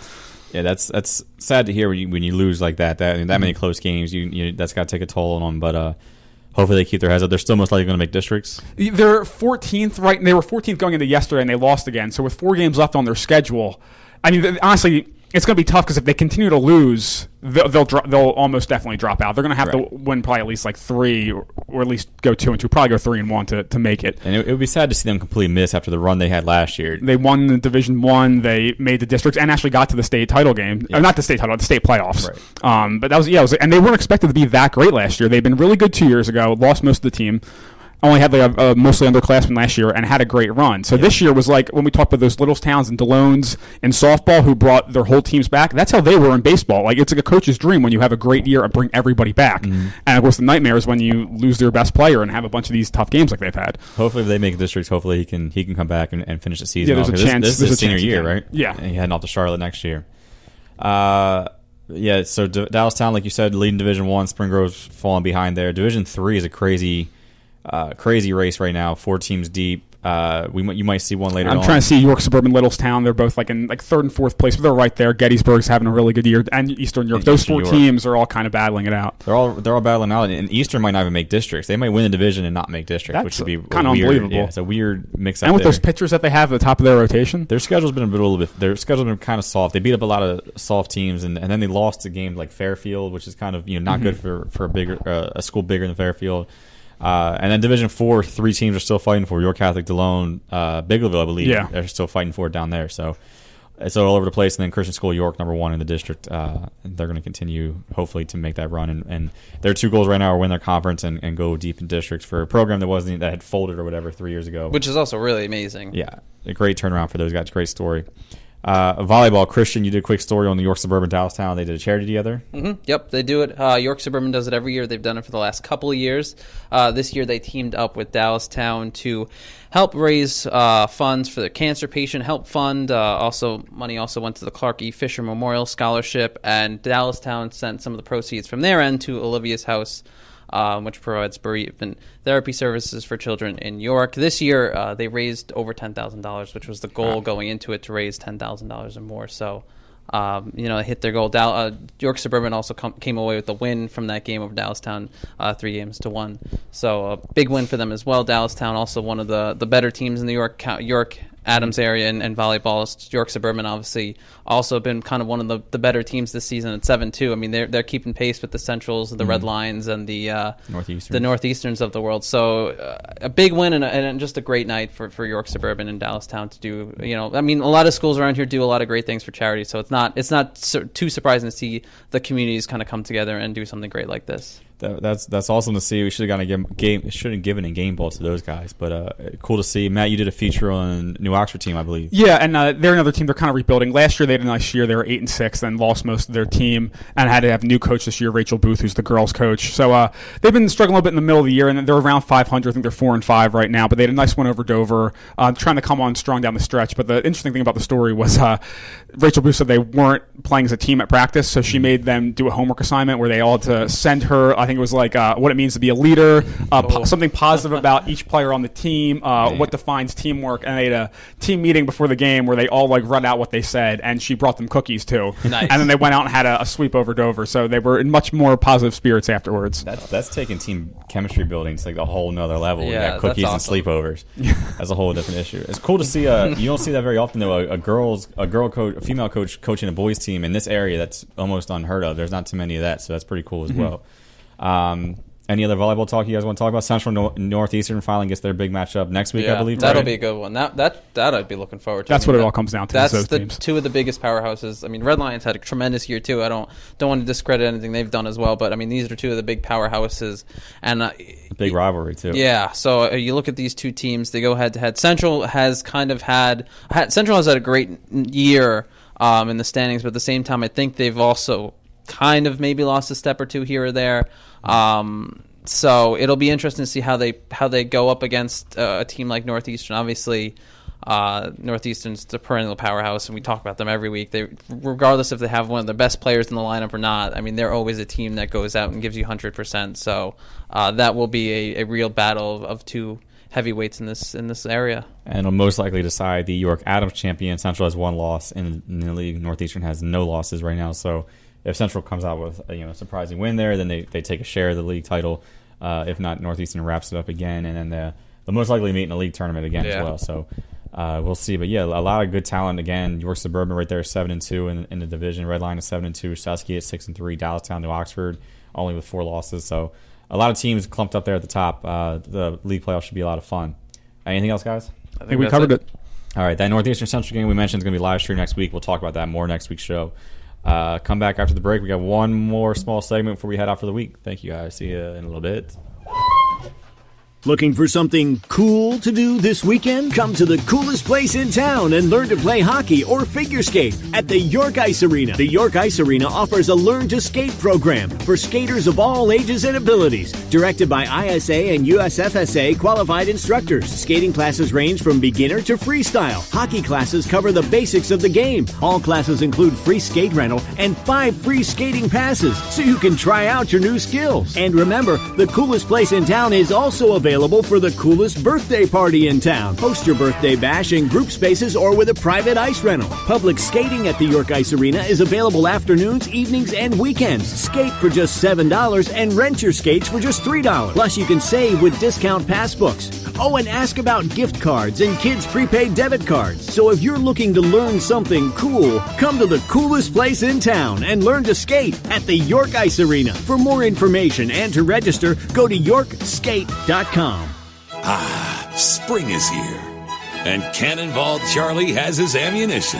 [SPEAKER 2] Yeah, that's sad to hear when you lose like that many close games. You that's got to take a toll on them. But hopefully they keep their heads up. They're still most likely going to make districts.
[SPEAKER 3] They're 14th, right? They were 14th going into yesterday, and they lost again. So with 4 games left on their schedule, I mean, honestly, it's going to be tough because if they continue to lose, they'll almost definitely drop out. They're going to have to win probably at least 3 or at least go 2-2, probably go 3-1 to make it.
[SPEAKER 2] And it would be sad to see them completely miss after the run they had last year.
[SPEAKER 3] They won the Division I, they made the districts, and actually got to the state title game. Yeah. Not the state title, the state playoffs. Right. But that was and they weren't expected to be that great last year. They've been really good 2 years ago, lost most of the team. only had like a mostly underclassmen last year and had a great run. So this year was like when we talked about those little towns and DeLones in softball who brought their whole teams back. That's how they were in baseball. Like it's like a coach's dream when you have a great year and bring everybody back. And of course, the nightmare is when you lose their best player and have a bunch of these tough games like they've had.
[SPEAKER 2] Hopefully, if they make districts, hopefully he can come back and finish the season.
[SPEAKER 3] Yeah, there's a chance.
[SPEAKER 2] This is his senior year, right?
[SPEAKER 3] Yeah,
[SPEAKER 2] and he's heading off to Charlotte next year. Yeah, so Dallastown, like you said, leading Division 1. Spring Grove's falling behind there. Division 3 is a crazy race right now. 4 teams deep. You might see one later on.
[SPEAKER 3] I'm trying to see York Suburban, Littlestown. They're both like in like 3rd and 4th place, but they're right there. Gettysburg's having a really good year, and Eastern York. Those 4 teams are all kind of battling it out.
[SPEAKER 2] They're all battling out, and Eastern might not even make districts. They might win the division and not make districts, which would be
[SPEAKER 3] kind of unbelievable.
[SPEAKER 2] Yeah, it's a weird mix-up.
[SPEAKER 3] And with those pitchers that they have at the top of their rotation,
[SPEAKER 2] their schedule's been kind of soft. They beat up a lot of soft teams, and then they lost a game like Fairfield, which is kind of not good for a school bigger than Fairfield. And then Division 4, 3 teams are still fighting for York Catholic, DeLone, Biglerville, I believe.
[SPEAKER 3] Yeah.
[SPEAKER 2] They're still fighting for it down there. So it's all over the place. And then Christian School York, number 1 in the district. They're going to continue, hopefully, to make that run. And their 2 goals right now are win their conference and go deep in districts for a program that had folded or whatever 3 years ago.
[SPEAKER 4] Which is also really amazing.
[SPEAKER 2] Yeah, a great turnaround for those guys. Great story. Volleyball, Christian, you did a quick story on the York Suburban Dallastown. They did a charity together.
[SPEAKER 4] Yep, they do it. York Suburban does it every year. They've done it for the last couple of years. This year they teamed up with Dallastown to help raise funds for the cancer patient help fund. Money also went to the Clark E. Fisher Memorial Scholarship, and Dallastown sent some of the proceeds from their end to Olivia's House, which provides bereavement therapy services for children in York. This year, they raised over $10,000, which was the goal going into it, to raise $10,000 or more. So, they hit their goal. York Suburban also came away with the win from that game over Dallastown, 3-1. So, a big win for them as well. Dallastown, also one of the better teams in the York Adams area and volleyball. York Suburban obviously also been kind of one of the better teams this season at 7-2. I mean, they're keeping pace with the Centrals, the Red Lions, and the Northeasterns of the world. So a big win and just a great night for York Suburban and Dallastown to do. A lot of schools around here do a lot of great things for charity. So it's not too surprising to see the communities kind of come together and do something great like this.
[SPEAKER 2] That's awesome to see. We should have given a game ball to those guys, but cool to see. Matt, you did a feature on New Oxford team, I believe.
[SPEAKER 3] Yeah, and they're another team. They're kind of rebuilding. Last year they had a nice year. They were 8-6, then lost most of their team and had to have a new coach this year, Rachel Booth, who's the girls' coach. So they've been struggling a little bit in the middle of the year, and they're around 500. I think they're 4-5 right now. But they had a nice win over Dover, trying to come on strong down the stretch. But the interesting thing about the story was Rachel Booth said they weren't playing as a team at practice, so she made them do a homework assignment where they all had to send her. I think it was like what it means to be a leader, something positive about each player on the team, what defines teamwork, and they had a team meeting before the game where they all read out what they said, and she brought them cookies too.
[SPEAKER 4] Nice.
[SPEAKER 3] And then they went out and had a sweep over Dover, so they were in much more positive spirits afterwards.
[SPEAKER 2] That's taking team chemistry building to a whole nother level.
[SPEAKER 4] Yeah,
[SPEAKER 2] you got cookies and sleepovers. That's a whole different issue. It's cool to see. You don't see that very often though. A female coach coaching a boys team in this area. That's almost unheard of. There's not too many of that, so that's pretty cool as well. Any other volleyball talk you guys want to talk about? Central Northeastern finally gets their big matchup next week, I believe.
[SPEAKER 4] That'll be a good one. That I'd be looking forward to.
[SPEAKER 3] That's what it all comes down to.
[SPEAKER 4] That's the two of the biggest powerhouses. I mean, Red Lions had a tremendous year too. I don't want to discredit anything they've done as well, but I mean, these are two of the big powerhouses and
[SPEAKER 2] big rivalry too.
[SPEAKER 4] Yeah. So you look at these two teams; they go head to head. Central has had a great year in the standings, but at the same time, I think they've also kind of maybe lost a step or two here or there. So it'll be interesting to see how they go up against a team like Northeastern. Obviously, Northeastern's the perennial powerhouse, and we talk about them every week. Regardless if they have one of the best players in the lineup or not, I mean, they're always a team that goes out and gives you 100%. So that will be a real battle of two heavyweights in this area.
[SPEAKER 2] And it'll most likely decide the York Adams champion. Central has 1 loss in the league. Northeastern has no losses right now. So if Central comes out with a surprising win there, then they take a share of the league title. If not, Northeastern wraps it up again, and then they'll most likely meet in a league tournament again as well. So we'll see. But yeah, a lot of good talent again. York Suburban right there, 7-2 in the division. Red Line is 7-2. Susky at 6-3. Dallastown, New Oxford, only with 4 losses. So a lot of teams clumped up there at the top. The league playoffs should be a lot of fun. Anything else, guys?
[SPEAKER 3] I think we covered it.
[SPEAKER 2] All right, that Northeastern Central game we mentioned is going to be live stream next week. We'll talk about that more next week's show. Come back after the break. We got one more small segment before we head out for the week. Thank you, guys. See you in a little bit.
[SPEAKER 10] Looking for something cool to do this weekend? Come to the coolest place in town and learn to play hockey or figure skate at the York Ice Arena. The York Ice Arena offers a Learn to Skate program for skaters of all ages and abilities. Directed by ISA and USFSA qualified instructors. Skating classes range from beginner to freestyle. Hockey classes cover the basics of the game. All classes include free skate rental and 5 free skating passes so you can try out your new skills. And remember, the coolest place in town is also available for the coolest birthday party in town. Host your birthday bash in group spaces or with a private ice rental. Public skating at the York Ice Arena is available afternoons, evenings, and weekends. Skate for just $7 and rent your skates for just $3. Plus, you can save with discount pass books. Oh, and ask about gift cards and kids' prepaid debit cards. So if you're looking to learn something cool, come to the coolest place in town and learn to skate at the York Ice Arena. For more information and to register, go to yorkskate.com.
[SPEAKER 1] Ah, spring is here. And Cannonball Charlie has his ammunition.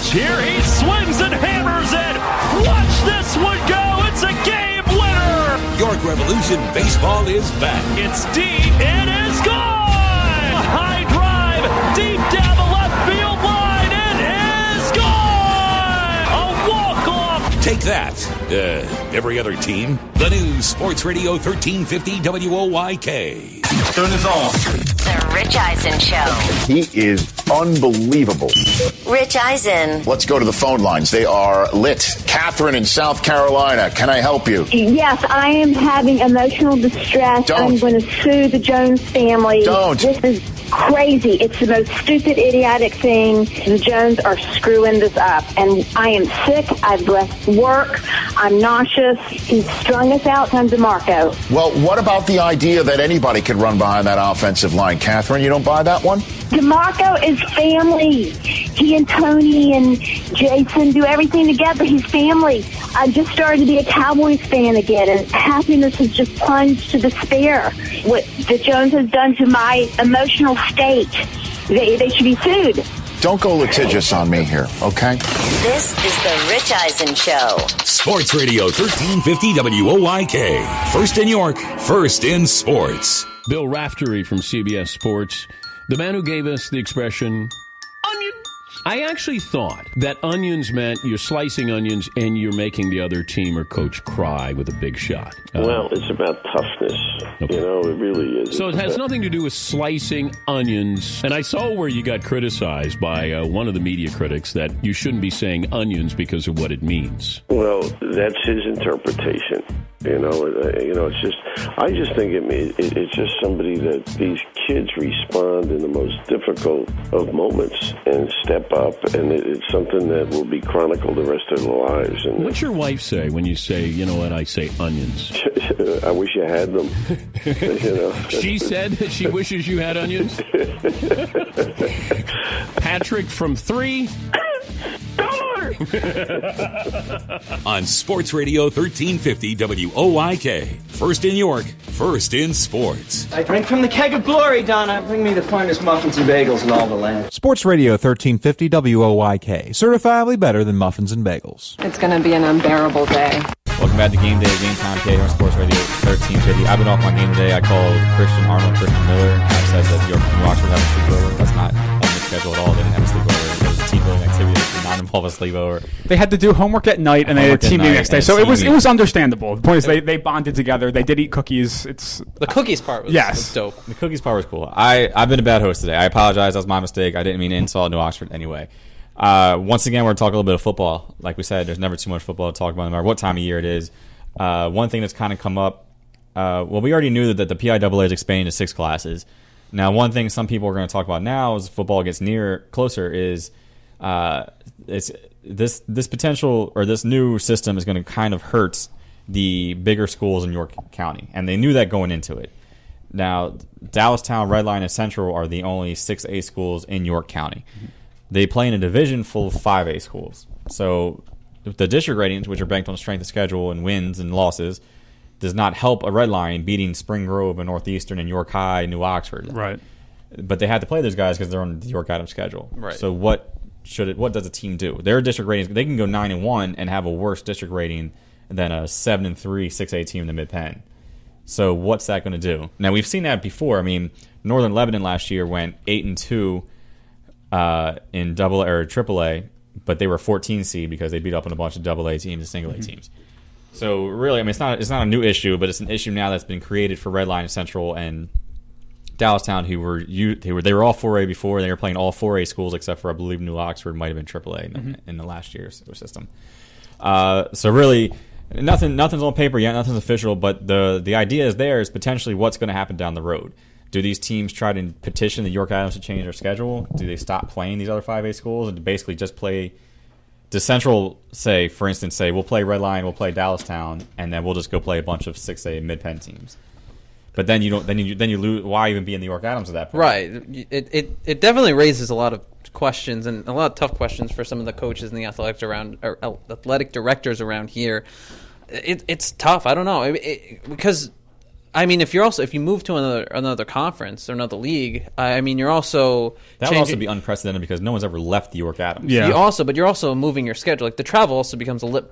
[SPEAKER 5] Here he swings and hammers it. Watch this one go. It's a game winner.
[SPEAKER 1] York Revolution baseball is back.
[SPEAKER 5] It's deep. It is gone. A high drive deep down the left field line. It is gone. A walk-off.
[SPEAKER 1] Take that, every other team. The new Sports Radio 1350 WOYK.
[SPEAKER 5] Turn is on.
[SPEAKER 19] The Rich Eisen Show.
[SPEAKER 20] He is unbelievable.
[SPEAKER 19] Rich Eisen.
[SPEAKER 20] Let's go to the phone lines. They are lit. Catherine in South Carolina. Can I help you?
[SPEAKER 21] Yes, I am having emotional distress.
[SPEAKER 20] Don't.
[SPEAKER 21] I'm going to sue the Jones family.
[SPEAKER 20] Don't.
[SPEAKER 21] This is crazy. It's the most stupid, idiotic thing. The Jones are screwing this up. And I am sick. I've left work. I'm nauseous. He's strung us out on DeMarco.
[SPEAKER 20] Well, what about the idea that anybody could run behind that offensive line? Catherine, you don't buy that one?
[SPEAKER 21] DeMarco is family. He and Tony and Jason do everything together. He's family. I just started to be a Cowboys fan again, and happiness has just plunged to despair. What the Jones has done to my emotional state, they should be sued.
[SPEAKER 20] Don't go litigious on me here, okay?
[SPEAKER 19] This is the Rich Eisen Show.
[SPEAKER 1] Sports Radio 1350 WOYK. First in York, first in sports.
[SPEAKER 14] Bill Raftery from CBS Sports, the man who gave us the expression, onion. I actually thought that onions meant you're slicing onions and you're making the other team or coach cry with a big shot.
[SPEAKER 9] Well, it's about toughness.
[SPEAKER 14] Okay.
[SPEAKER 9] You know, it really is.
[SPEAKER 14] So it has nothing to do with slicing onions. And I saw where you got criticized by one of the media critics that you shouldn't be saying onions because of what it means.
[SPEAKER 9] Well, that's his interpretation. It's just, I just think it's just somebody that these kids respond in the most difficult of moments and step up, and it's something that will be chronicled the rest of their lives. And
[SPEAKER 14] what's your wife say when you say, you know what, I say onions?
[SPEAKER 9] I wish I had them.
[SPEAKER 14] She said that she wishes you had onions? Patrick from 3.
[SPEAKER 1] On Sports Radio 1350 WOYK. First in York, first in sports.
[SPEAKER 22] I drink from the keg of glory, Donna. Bring me the finest muffins and bagels in all the land.
[SPEAKER 18] Sports Radio 1350 WOYK. Certifiably better than muffins and bagels.
[SPEAKER 23] It's going to be an unbearable day.
[SPEAKER 2] Welcome back to Game Day, GameTimePA here on Sports Radio 1350. I've been off my game today. I called Christian Arnold and Christian Miller. I said that York and Rockford have a sleepover. That's not on the schedule at all. They didn't have a sleepover. It was a team building activity that did not involve a sleepover.
[SPEAKER 3] They had to do homework at night, and they had a team meeting the next day. So it was understandable. The point is they bonded together. They did eat cookies. It's
[SPEAKER 4] the cookies part was, was dope.
[SPEAKER 2] The cookies part was cool. I've been a bad host today. I apologize. That was my mistake. I didn't mean to insult New Oxford anyway. Once again, we're going to talk a little bit of football. Like we said, there's never too much football to talk about no matter what time of year it is. One thing that's kind of come up, we already knew that the PIAA is expanding to 6 classes. Now, one thing some people are going to talk about now as football gets closer is it's this potential or this new system is going to kind of hurt the bigger schools in York County, and they knew that going into it. Now, Dallastown, Redline, and Central are the only 6A schools in York County. They play in a division full of 5A schools. So the district ratings, which are banked on strength of schedule and wins and losses, does not help a Redline beating Spring Grove and Northeastern and York High, New Oxford.
[SPEAKER 3] Right.
[SPEAKER 2] But they had to play those guys because they're on the York Adams schedule.
[SPEAKER 4] Right.
[SPEAKER 2] So what does a team do? Their district ratings, they can go 9-1 and have a worse district rating than a 7-3 6A team in the Mid-Penn. So what's that going to do? Now we've seen that before. I mean, Northern Lebanon last year went 8-2 in double or triple A, but they were 14 seed because they beat up on a bunch of double A teams and single A teams. So really, I mean, it's not a new issue, but it's an issue now that's been created for Red Lion Central and Dallastown, who were all 4A before. They were playing all 4A schools except for, I believe, New Oxford might have been AAA in the last year's system. So really, nothing's on paper yet, nothing's official, but the idea is potentially what's going to happen down the road. Do these teams try to petition the York Adams to change their schedule? Do they stop playing these other 5A schools and basically just play? Does Central say, for instance, we'll play Red Lion, we'll play Dallastown, and then we'll just go play a bunch of 6A mid-pen teams? But then you lose. Why even be in the York Adams at that point?
[SPEAKER 4] Right. It definitely raises a lot of questions and a lot of tough questions for some of the coaches and the athletic directors around here. It's tough. I don't know because. I mean, if you move to another conference or another league, I mean, you're also
[SPEAKER 2] that would also be unprecedented because no one's ever left the York Adams.
[SPEAKER 3] Yeah.
[SPEAKER 4] You're also moving your schedule. Like the travel also becomes a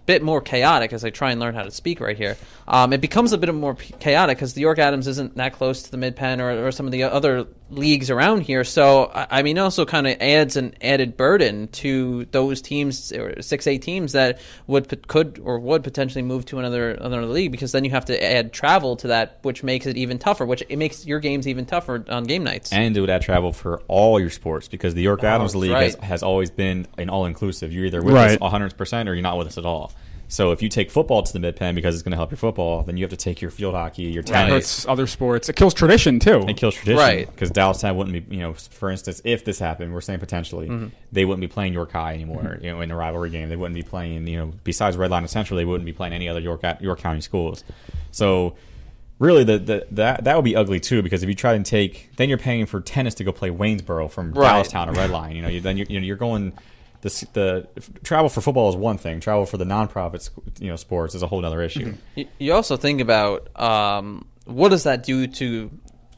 [SPEAKER 4] bit more chaotic as I try and learn how to speak right here. It becomes a bit more chaotic because the York Adams isn't that close to the Mid-Penn or some of the other leagues around here. So, I mean, it also kind of adds an added burden to those teams, or 6A teams, that would potentially move to another league, because then you have to add travel to that, which makes it even tougher, which it makes your games even tougher on game nights.
[SPEAKER 2] And it would add travel for all your sports, because the York Adams League has always been an all-inclusive. You're either with us 100% or you're not with us at all. So if you take football to the Mid-Penn because it's going to help your football, then you have to take your field hockey, your tennis.
[SPEAKER 3] It hurts other sports. It kills tradition, too.
[SPEAKER 2] It kills tradition. Right. Because Dallastown wouldn't be, for instance, if this happened, we're saying potentially, they wouldn't be playing York High anymore, in a rivalry game. They wouldn't be playing, besides Red Lion and Central, they wouldn't be playing any other York County schools. So really, that would be ugly, too, because if you try and then you're paying for tennis to go play Waynesboro from Dallastown or Red Lion. Then you're going... The travel for football is one thing. Travel for the nonprofit, sports is a whole other issue.
[SPEAKER 4] You also think about what does that do to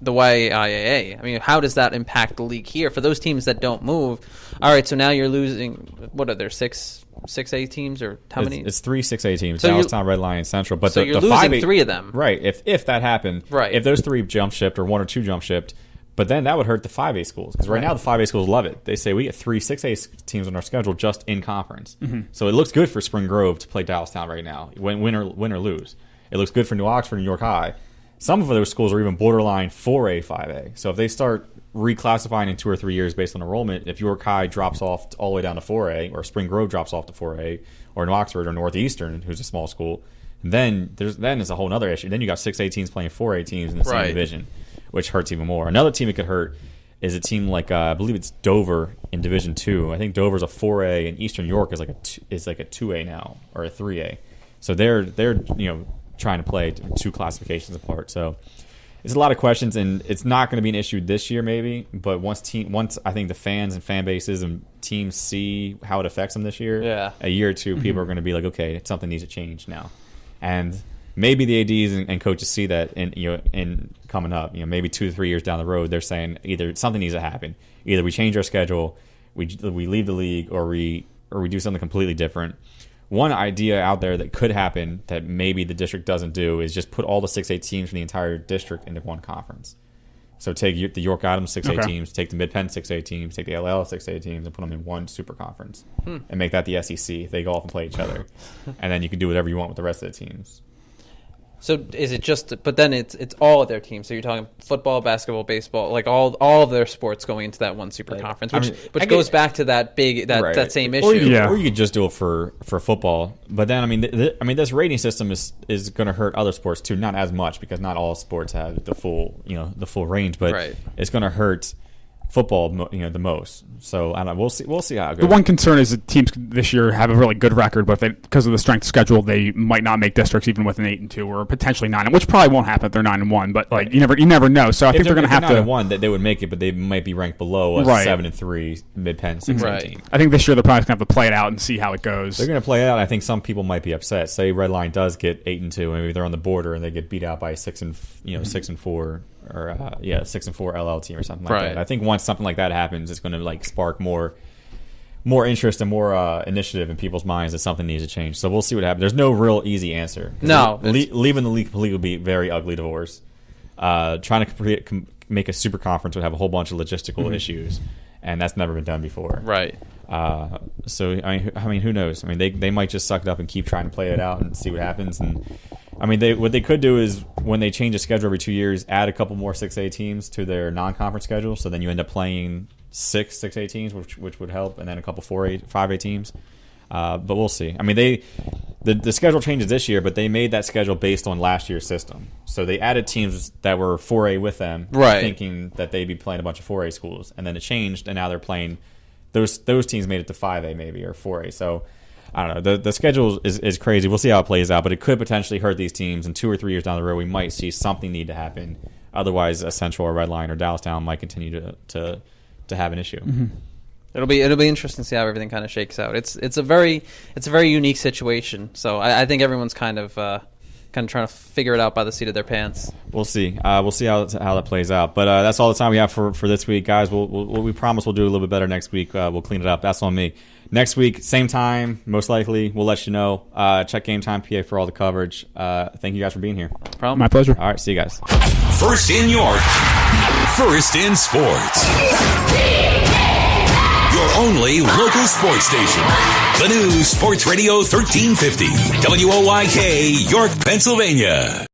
[SPEAKER 4] the YIAA? I mean, how does that impact the league here for those teams that don't move? All right, so now you're losing. What are there 6A teams or how many?
[SPEAKER 2] It's 3 6A teams: so Dallastown, Red Lion, Central. But
[SPEAKER 4] you're losing 5A, 3 of them,
[SPEAKER 2] right? If that happened,
[SPEAKER 4] right?
[SPEAKER 2] If those 3 jump shipped or 1 or 2 jump shipped. But then that would hurt the 5A schools, because right now the 5A schools love it. They say we get 3 6A teams on our schedule just in conference. So it looks good for Spring Grove to play Dallastown right now, win or lose. It looks good for New Oxford and York High. Some of those schools are even borderline 4A, 5A. So if they start reclassifying in 2 or 3 years based on enrollment, if York High drops off all the way down to 4A, or Spring Grove drops off to 4A, or New Oxford or Northeastern, who's a small school, then it's a whole other issue. Then you got 6A teams playing 4A teams in the same division, which hurts even more. Another team it could hurt is a team like I believe it's Dover in Division 2. I think Dover's a 4A and Eastern York is like a 2A now, or a 3A. So they're trying to play 2 classifications apart. So it's a lot of questions, and it's not going to be an issue this year maybe, but once I think the fans and fan bases and teams see how it affects them this year, a year or 2, people are going to be like, okay, something needs to change now. And maybe the ADs and coaches see that in coming up. Maybe 2 to 3 years down the road, they're saying either something needs to happen. Either we change our schedule, we leave the league, or we do something completely different. One idea out there that could happen that maybe the district doesn't do is just put all the 6A teams from the entire district into one conference. So take the York Adams 6A teams, take the Mid-Penn 6A teams, take the LL 6A teams, and put them in one super conference, and make that the SEC. They go off and play each other, and then you can do whatever you want with the rest of the teams.
[SPEAKER 4] So is it just? But then it's all of their teams. So you're talking football, basketball, baseball, like all of their sports going into that one super conference, which goes back to that that same issue.
[SPEAKER 2] Or you could just do it for football. But then this rating system is going to hurt other sports too. Not as much, because not all sports have the full range. But it's going to hurt football the most. So I don't know. We'll see how it goes.
[SPEAKER 3] The one concern is that teams this year have a really good record, but because of the strength of schedule, they might not make districts even with an 8-2 or potentially 9, which probably won't happen if they're 9-1. But you never know. So I think they're going to have to
[SPEAKER 2] 9-1 that they would make it, but they might be ranked below a 7-3 Mid-Penn 6A team.
[SPEAKER 3] I think this year they're probably going to have to play it out and see how it goes.
[SPEAKER 2] They're going to play it out. I think some people might be upset. Say Red Line does get 8-2, maybe they're on the border and they get beat out by 6-4. Or 6-4 LL team or something like that. I think once something like that happens, it's going to spark more more interest and more initiative in people's minds that something needs to change. So we'll see what happens. There's no real easy answer.
[SPEAKER 4] No.
[SPEAKER 2] Leaving the league completely would be a very ugly divorce. Trying to make a super conference would have a whole bunch of logistical issues, and that's never been done before.
[SPEAKER 4] Right.
[SPEAKER 2] So I mean, who knows? I mean, they might just suck it up and keep trying to play it out and see what happens. And I mean, what they could do is when they change the schedule every 2 years, add a couple more 6A teams to their non-conference schedule. So then you end up playing 6 6A teams, which would help, and then a couple 5A teams. But we'll see. I mean, the schedule changes this year, but they made that schedule based on last year's system. So they added teams that were 4A with them,
[SPEAKER 4] right,
[SPEAKER 2] thinking that they'd be playing a bunch of 4A schools, and then it changed, and now they're playing those teams made it to 5A maybe or 4A. So I don't know. The schedule is crazy. We'll see how it plays out, but it could potentially hurt these teams. In 2 or 3 years down the road, we might see something need to happen. Otherwise, a Central or Red Line or Dallastown might continue to have an issue.
[SPEAKER 3] Mm-hmm.
[SPEAKER 4] It'll be interesting to see how everything kind of shakes out. It's a very unique situation. So I think everyone's kind of trying to figure it out by the seat of their pants.
[SPEAKER 2] We'll see. We'll see how that plays out. But that's all the time we have for this week, guys. We promise we'll do a little bit better next week. We'll clean it up. That's on me. Next week, same time, most likely. We'll let you know. Check GameTimePA for all the coverage. Thank you guys for being here.
[SPEAKER 4] No problem.
[SPEAKER 3] My pleasure.
[SPEAKER 2] All right, see you guys.
[SPEAKER 1] First in York, first in sports. Your only local sports station. The new Sports Radio 1350. WOYK, York, Pennsylvania.